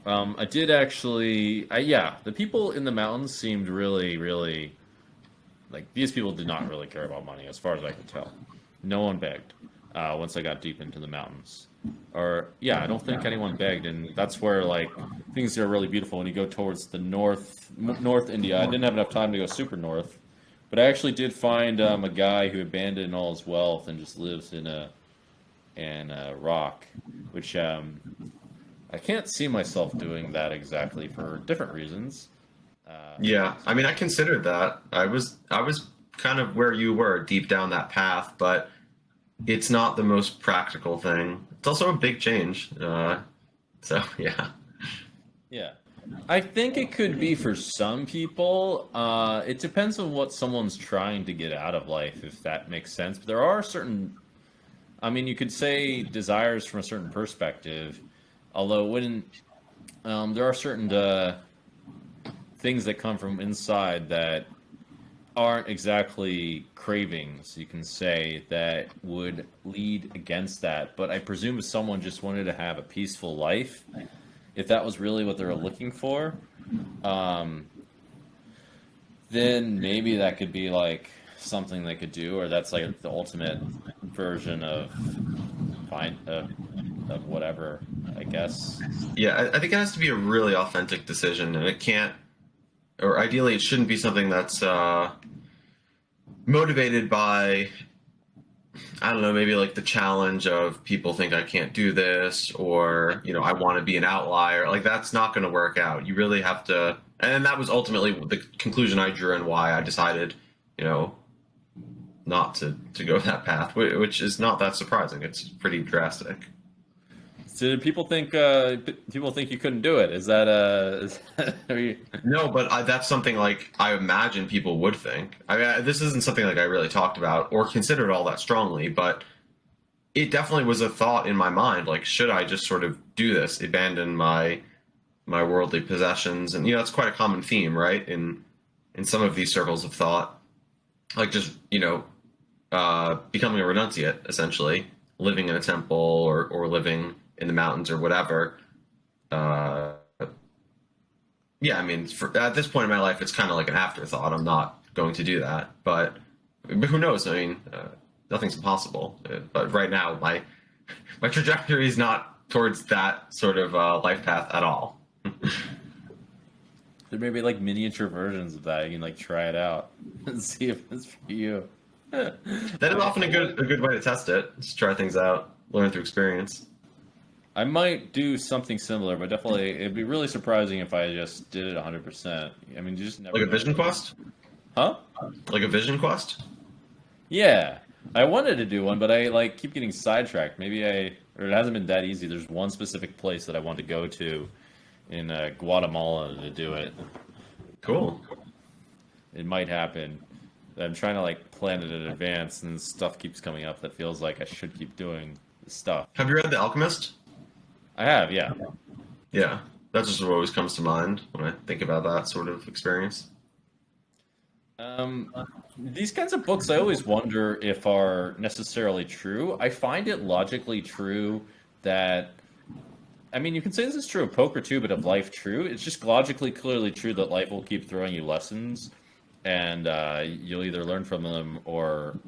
I did actually, the people in the mountains seemed really, really, like, these people did not really care about money, as far as I could tell. No one begged once I got deep into the mountains. I don't think anyone begged, and that's where, like, things are really beautiful when you go towards the north India. I didn't have enough time to go super north, but I actually did find a guy who abandoned all his wealth and just lives in a rock, which I can't see myself doing that exactly for different reasons. Yeah, I mean, I considered that. I was kind of where you were, deep down that path, but it's not the most practical thing. It's also a big change. So yeah. Yeah. I think it could be for some people. It depends on what someone's trying to get out of life, if that makes sense. But there are certain, I mean, you could say desires from a certain perspective, although when there are certain things that come from inside that aren't exactly cravings, you can say, that would lead against that. But I presume if someone just wanted to have a peaceful life, if that was really what they were looking for, um, then maybe that could be like something they could do, or that's like the ultimate version of fine of whatever, I guess. Yeah, I think it has to be a really authentic decision, and it can't, or ideally, it shouldn't be something that's motivated by, I don't know, maybe like the challenge of people think I can't do this, or, you know, I want to be an outlier. Like, that's not going to work out. You really have to, and that was ultimately the conclusion I drew and why I decided, you know, not to go that path, which is not that surprising. It's pretty drastic. So did people think you couldn't do it? Are you, No, but that's something like I imagine people would think. This isn't something like I really talked about or considered all that strongly, but it definitely was a thought in my mind. Like, should I just sort of do this, abandon my worldly possessions? And you know, it's quite a common theme, right? In some of these circles of thought, like just becoming a renunciate, essentially, living in a temple or living in the mountains or whatever. Uh, yeah, I mean, at this point in my life, it's kind of like an afterthought. I'm not going to do that, but who knows? I mean, nothing's impossible. But right now, my trajectory is not towards that sort of life path at all. there may be like miniature versions of that. You can like try it out and see if it's for you. That is often a good way to test it. Just try things out, learn through experience. I might do something similar, but definitely it'd be really surprising if I just did it 100%. I mean, you just never Like a know. vision quest? Huh? Like a vision quest? Yeah. I wanted to do one, but I like keep getting sidetracked. Or it hasn't been that easy. There's one specific place that I want to go to in Guatemala to do it. Cool. It might happen. I'm trying to like plan it in advance, and stuff keeps coming up that feels like I should keep doing the stuff. Have you read The Alchemist? I have, yeah. Yeah, that's just what always comes to mind when I think about that sort of experience. These kinds of books, I always wonder if are necessarily true. I find it logically true that, I mean, you can say this is true of poker too, but of life true. It's just logically clearly true that life will keep throwing you lessons, and you'll either learn from them or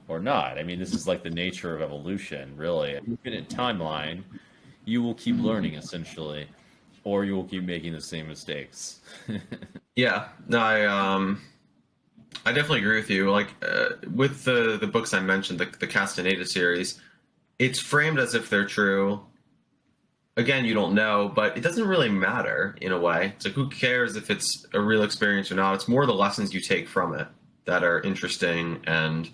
not. I mean, this is like the nature of evolution, really. In a timeline, you will keep learning essentially, or you will keep making the same mistakes. Yeah, no, I definitely agree with you. Like with the books I mentioned, the Castaneda series, it's framed as if they're true. Again, you don't know, but it doesn't really matter in a way. It's like, who cares if it's a real experience or not? It's more the lessons you take from it that are interesting and,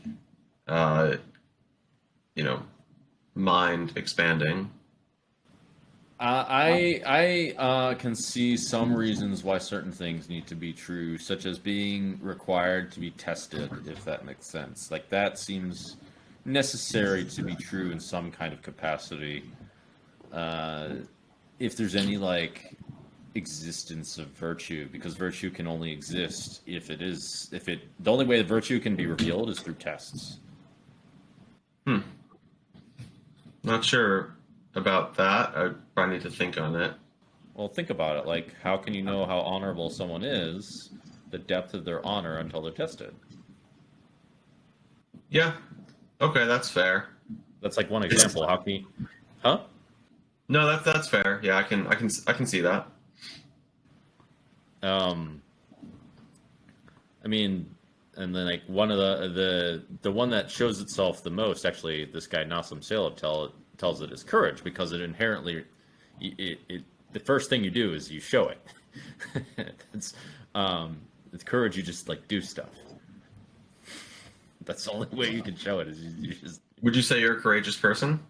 you know, mind expanding. I can see some reasons why certain things need to be true, such as being required to be tested, if that makes sense. Like that seems necessary to be true in some kind of capacity. If there's any like existence of virtue, because virtue can only exist the only way that virtue can be revealed is through tests. Not sure about that. I probably need to think on it. Well, think about it. Like, how can you know how honorable someone is, the depth of their honor, until they're tested? Yeah. Okay, that's fair. That's like one example. How can you, huh? No, that's fair. Yeah, I can see that. I mean, and then like one of the one that shows itself the most, actually, this guy Nassim Taleb tells it is courage, because it inherently the first thing you do is you show it. It's with courage, you just like do stuff. That's the only way you can show it is you just. Would you say you're a courageous person?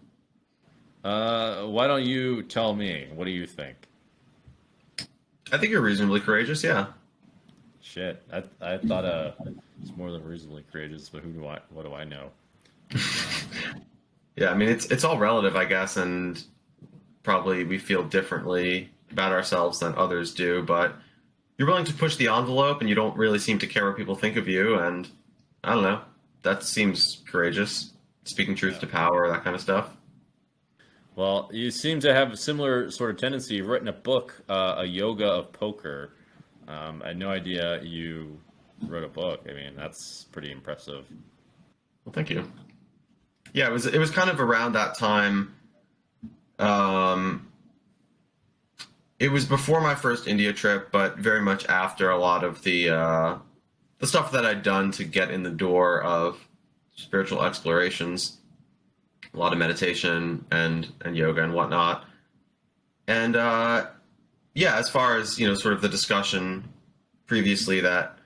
Why don't you tell me? What do you think? I think you're reasonably courageous. Yeah. Shit, I thought it's more than reasonably courageous, but what do I know? Yeah, I mean it's all relative, I guess, and probably we feel differently about ourselves than others do, but you're willing to push the envelope and you don't really seem to care what people think of you, and I don't know. That seems courageous. Speaking truth to power, that kind of stuff. Well, you seem to have a similar sort of tendency. You've written a book, A Yoga of Poker. I had no idea you wrote a book. I mean, that's pretty impressive. Well, thank you. Yeah, it was kind of around that time. It was before my first India trip, but very much after a lot of the stuff that I'd done to get in the door of spiritual explorations, a lot of meditation and yoga and whatnot. And yeah, as far as sort of the discussion previously that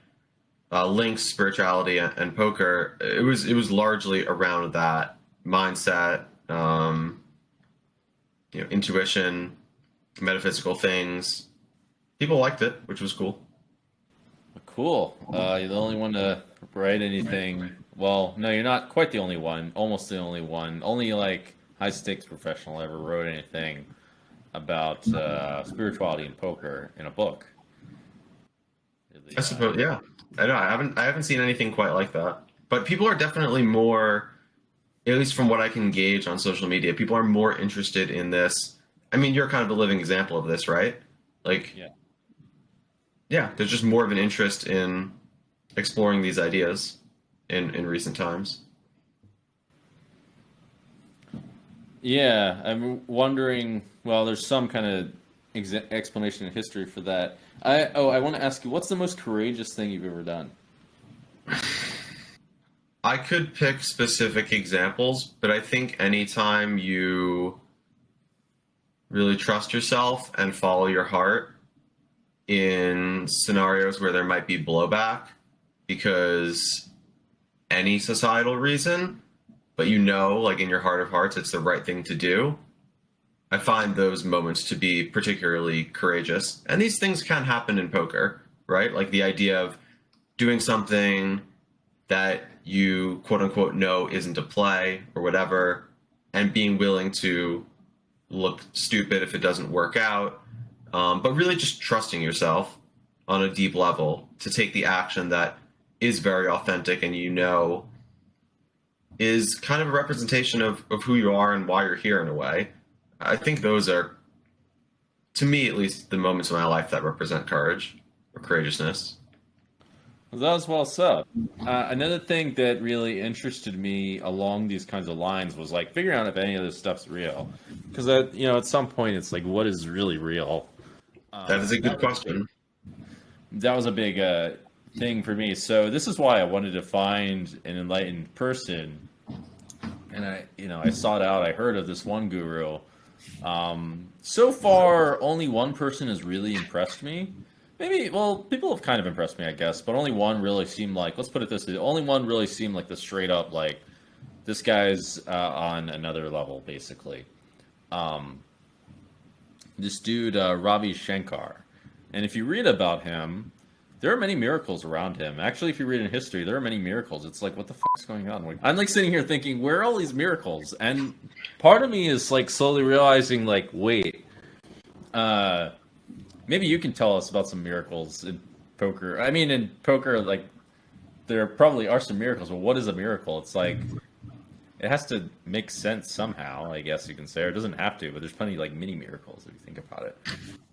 links spirituality and poker, it was largely around that mindset, intuition, metaphysical things. People liked it, which was cool. Cool. You're the only one to write anything. Well, no, you're not quite the only one. Almost the only one. Only like high stakes professional ever wrote anything about spirituality and poker in a book. Really, I suppose, yeah. I know. I haven't seen anything quite like that. But people are definitely more, at least from what I can gauge on social media, people are more interested in this. I mean, you're kind of a living example of this, right? Like, yeah, there's just more of an interest in exploring these ideas in recent times. Yeah, I'm wondering. Well, there's some kind of explanation in history for that. I want to ask you, what's the most courageous thing you've ever done? I could pick specific examples, but I think anytime you really trust yourself and follow your heart in scenarios where there might be blowback because any societal reason, but like in your heart of hearts, it's the right thing to do. I find those moments to be particularly courageous. And these things can happen in poker, right? Like the idea of doing something that you quote unquote know isn't a play or whatever, and being willing to look stupid if it doesn't work out. But really just trusting yourself on a deep level to take the action that is very authentic and is kind of a representation of who you are and why you're here in a way. I think those are, to me at least, the moments in my life that represent courage or courageousness. Well, that was well said. Another thing that really interested me along these kinds of lines was like figuring out if any of this stuff's real. Because at some point it's like, what is really real? That is a good question. That was a big thing for me. So this is why I wanted to find an enlightened person. And I sought out, I heard of this one guru. So far, only one person has really impressed me. People have kind of impressed me, I guess, but only one really seemed like, let's put it this way, only one really seemed like the straight up, like, this guy's on another level, basically. This dude, Ravi Shankar. And if you read about him, there are many miracles around him. Actually, if you read in history, there are many miracles. It's like, what the fuck's going on? I'm like sitting here thinking, where are all these miracles? And part of me is like slowly realizing, like, wait, maybe you can tell us about some miracles in poker. I mean, in poker, like, there probably are some miracles, but what is a miracle? It's like, it has to make sense somehow, I guess you can say. Or it doesn't have to, but there's plenty, like, mini miracles if you think about it.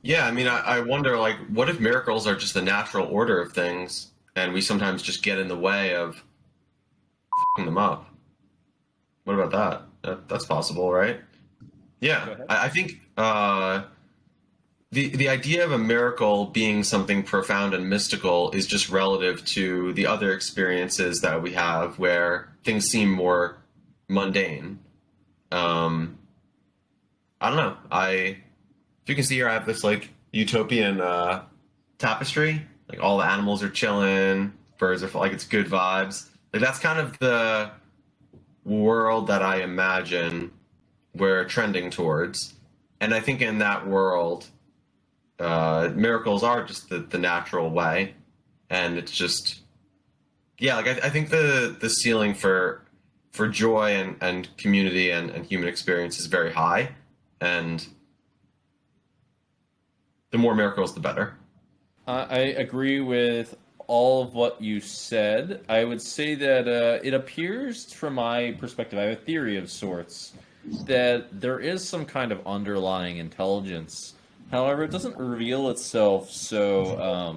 Yeah, I mean, I wonder, like, what if miracles are just the natural order of things, and we sometimes just get in the way of f***ing them up? What about that? That's possible, right? Yeah, I think the idea of a miracle being something profound and mystical is just relative to the other experiences that we have where things seem more mundane. I don't know. you can see here, I have this like utopian tapestry. Like all the animals are chilling, birds are like it's good vibes. Like that's kind of the world that I imagine we're trending towards. And I think in that world, miracles are just the natural way, and it's just yeah. Like I think the ceiling for joy and community and human experience is very high, and the more miracles, the better. I agree with all of what you said. I would say that it appears, from my perspective, I have a theory of sorts, that there is some kind of underlying intelligence. However, it doesn't reveal itself, so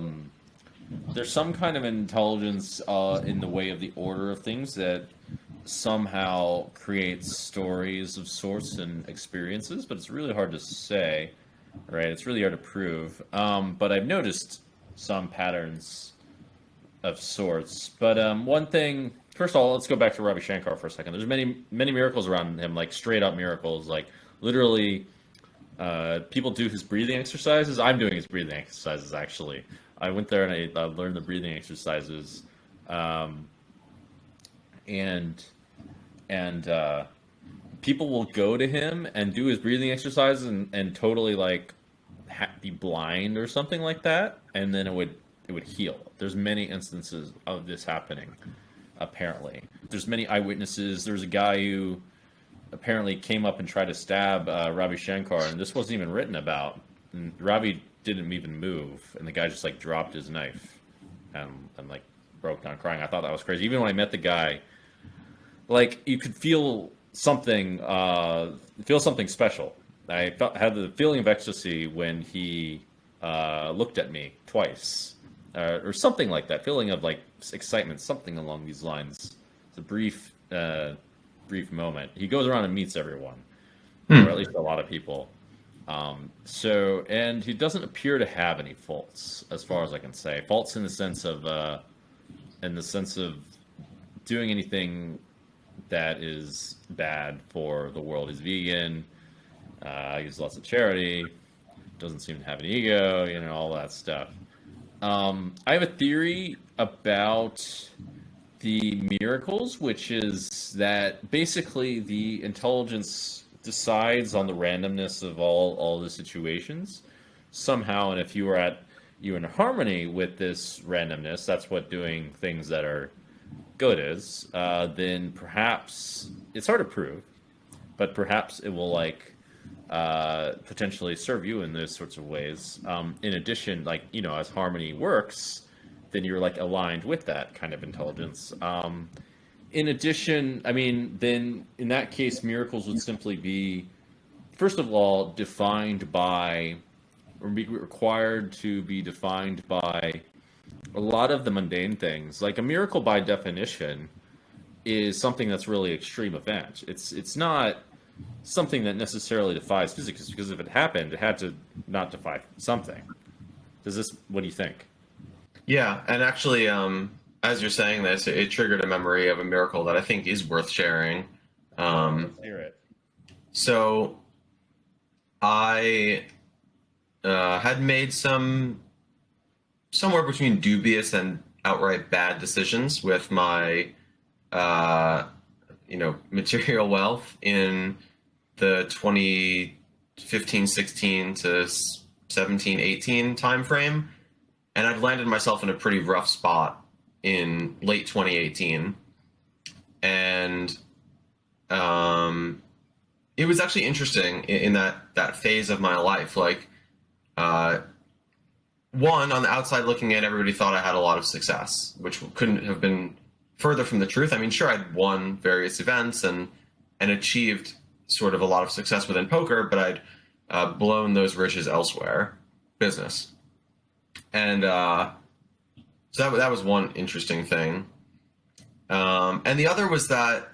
there's some kind of intelligence in the way of the order of things that somehow creates stories of sorts and experiences, but it's really hard to say, right? It's really hard to prove. But I've noticed some patterns of sorts. But one thing, first of all, let's go back to Ravi Shankar for a second. There's many miracles around him, like straight up miracles, like literally. People do his breathing exercises. I'm doing his breathing exercises, actually. I went there and I learned the breathing exercises, and people will go to him and do his breathing exercises and totally like be blind or something like that, and then it would heal. There's many instances of this happening. Apparently, there's many eyewitnesses. There's a guy who apparently came up and tried to stab Ravi Shankar, and this wasn't even written about. And Ravi didn't even move, and the guy just like dropped his knife and like broke down crying. I thought that was crazy. Even when I met the guy, like you could feel something special. Had the feeling of ecstasy when he looked at me twice, or something like that. Feeling of like excitement, something along these lines. It's a brief moment. He goes around and meets everyone, or at least a lot of people. And he doesn't appear to have any faults, as far as I can say. Faults in the sense of doing anything that is bad for the world. He's vegan. He gives lots of charity. Doesn't seem to have an ego. All that stuff. I have a theory about the miracles, which is that basically the intelligence decides on the randomness of all the situations somehow, and if you are in harmony with this randomness, that's what doing things that are good is, then perhaps it's hard to prove, but perhaps it will potentially serve you in those sorts of ways. In addition, as harmony works, then you're aligned with that kind of intelligence. In addition, then in that case, miracles would simply be, first of all, defined by, or be required to be defined by a lot of the mundane things. Like a miracle by definition is something that's really extreme event. It's not something that necessarily defies physics, because if it happened, it had to not defy something. What do you think? Yeah, and actually, as you're saying this, it triggered a memory of a miracle that I think is worth sharing. Let's hear it. So, I had made somewhere between dubious and outright bad decisions with my, material wealth in the 2015-16 to 17-18 timeframe. And I'd landed myself in a pretty rough spot in late 2018. And it was actually interesting in that phase of my life. One, on the outside looking in, everybody thought I had a lot of success, which couldn't have been further from the truth. Sure, I'd won various events and achieved sort of a lot of success within poker, but I'd blown those riches elsewhere, business. And so that was one interesting thing. And the other was that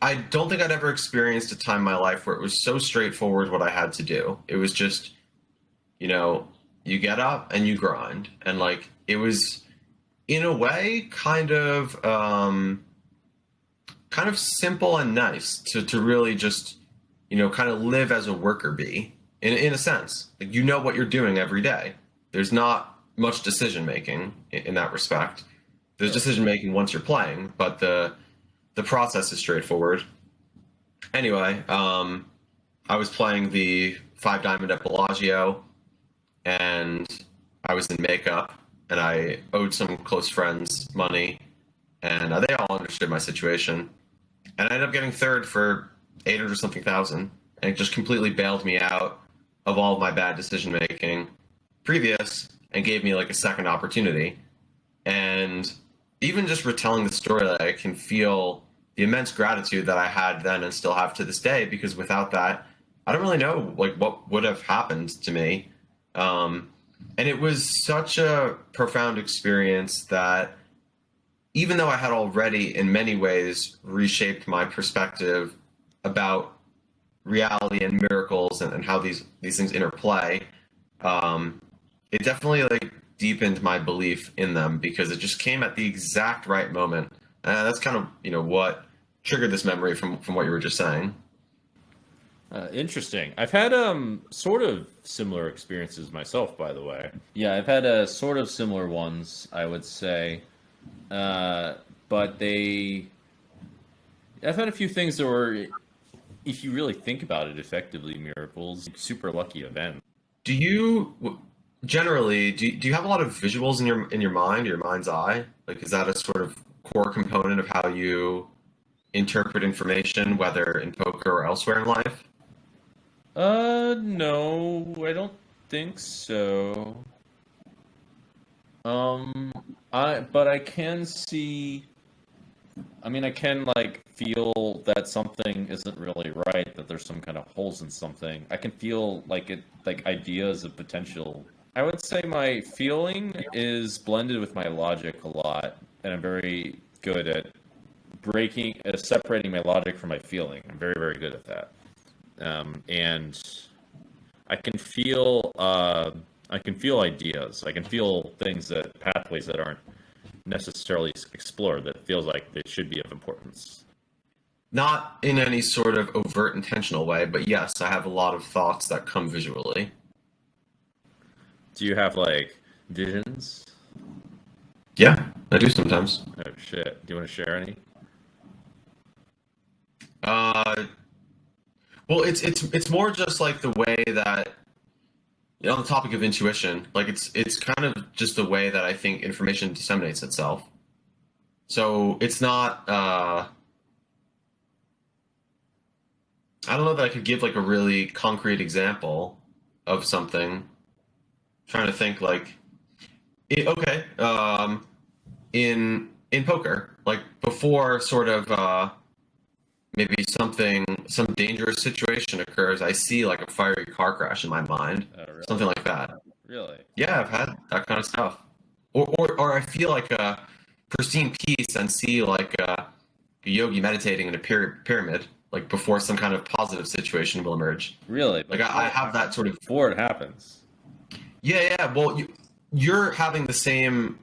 I don't think I'd ever experienced a time in my life where it was so straightforward what I had to do. It was just, you get up and you grind. And it was, in a way, kind of simple and nice to really just, kind of live as a worker bee. in a sense. Like, you know what you're doing every day. There's not much decision making in that respect. There's decision making once you're playing, but the process is straightforward. Anyway, I was playing the Five Diamond at Bellagio, and I was in makeup, and I owed some close friends money, and they all understood my situation. And I ended up getting third for 800 something thousand, and it just completely bailed me out of all of my bad decision making previous and gave me like a second opportunity. And even just retelling the story, like, I can feel the immense gratitude that I had then and still have to this day, because without that, I don't really know like what would have happened to me. And it was such a profound experience that even though I had already in many ways reshaped my perspective about reality and miracles and how these things interplay, it definitely like deepened my belief in them, because it just came at the exact right moment. And that's kind of, what triggered this memory from what you were just saying. Interesting. I've had sort of similar experiences myself, by the way. Yeah, I've had sort of similar ones, I would say. But I've had a few things that were, if you really think about it, effectively miracles. Super lucky event. Do you generally do you have a lot of visuals in your mind, your mind's eye? Like, is that a sort of core component of how you interpret information, whether in poker or elsewhere in life? No, I don't think so. But I can see. I mean, I can like feel that something isn't really right, that there's some kind of holes in something. I can feel like ideas of potential. I would say my feeling is blended with my logic a lot, and I'm very good at separating my logic from my feeling. I'm very, very good at that. And I can feel, ideas. I can feel pathways that aren't necessarily explored, that feels like they should be of importance. Not in any sort of overt intentional way, but yes, I have a lot of thoughts that come visually. Do you have like visions? Yeah, I do sometimes. Oh shit! Do you want to share any? Uh, well, it's more just like the way that, on the topic of intuition, like it's kind of just the way that I think information disseminates itself. So it's not. I don't know that I could give like a really concrete example of something. Trying to think like, okay, in poker, like before sort of maybe some dangerous situation occurs, I see like a fiery car crash in my mind, Oh, really? something like that. Really? Yeah, I've had that kind of stuff. Or I feel like a pristine peace and see like a yogi meditating in a pyramid, like before some kind of positive situation will emerge. Really? Like I have that sort of. Before it happens. Yeah, yeah. Well, you're having the same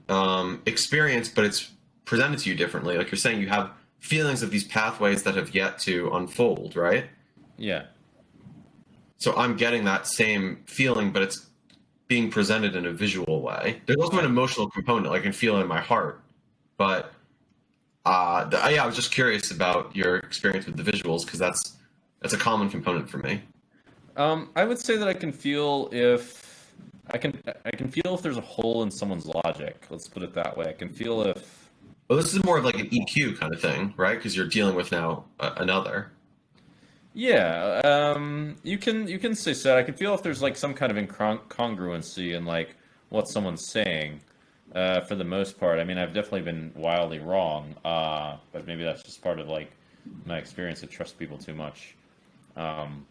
experience, but it's presented to you differently. Like you're saying, you have feelings of these pathways that have yet to unfold, right? Yeah. So I'm getting that same feeling, but it's being presented in a visual way. There's also an emotional component, like I can feel it in my heart. But yeah, I was just curious about your experience with the visuals, because that's a common component for me. I would say that I can feel if there's a hole in someone's logic. Let's put it that way. I can feel if. Well, this is more of like an EQ kind of thing, right? Because you're dealing with now another. Yeah, you can say so. I can feel if there's like some kind of incongruency in like what someone's saying. For the most part, I mean, I've definitely been wildly wrong. But maybe that's just part of like my experience to trust people too much. Um,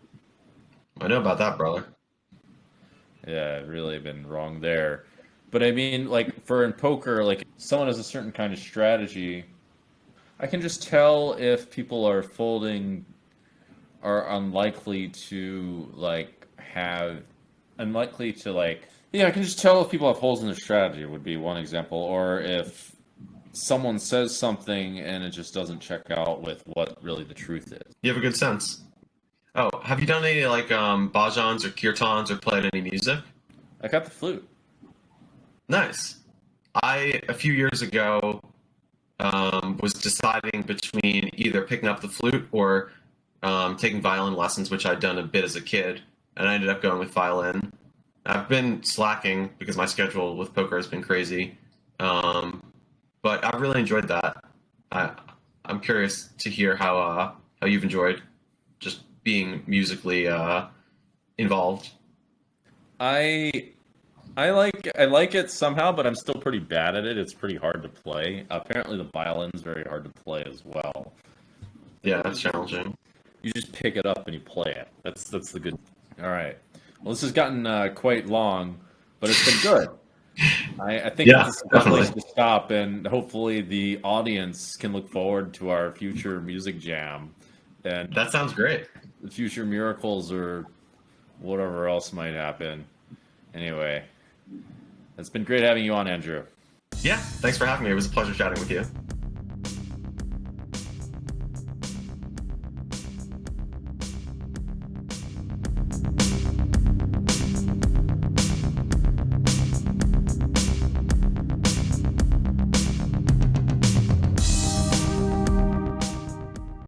I know about that, brother. yeah, I've really been wrong there. But I mean, like for in poker, like someone has a certain kind of strategy. I can just tell if people are folding, are unlikely to like. Yeah, I can just tell if people have holes in their strategy would be one example, or if someone says something and it just doesn't check out with what really the truth is. You have a good sense. Oh, have you done any like bhajans or kirtans or played any music? I got the flute. Nice. I a few years ago was deciding between either picking up the flute or taking violin lessons, which I'd done a bit as a kid, and I ended up going with violin. I've been slacking because my schedule with poker has been crazy, but I've really enjoyed that. I, I'm curious to hear how you've enjoyed just being musically involved. I I like it somehow, but I'm still pretty bad at it. It's pretty hard to play. Apparently, the violin's very hard to play as well. Yeah, that's challenging. You just pick it up and you play it. That's the good. All right. Well, this has gotten quite long, but it's been good. I think Yeah, this is a good place definitely. to stop, and hopefully the audience can look forward to our future music jam and That sounds great. the future miracles or whatever else might happen. Anyway, it's been great having you on, Andrew. Yeah, thanks for having me. It was a pleasure chatting with you.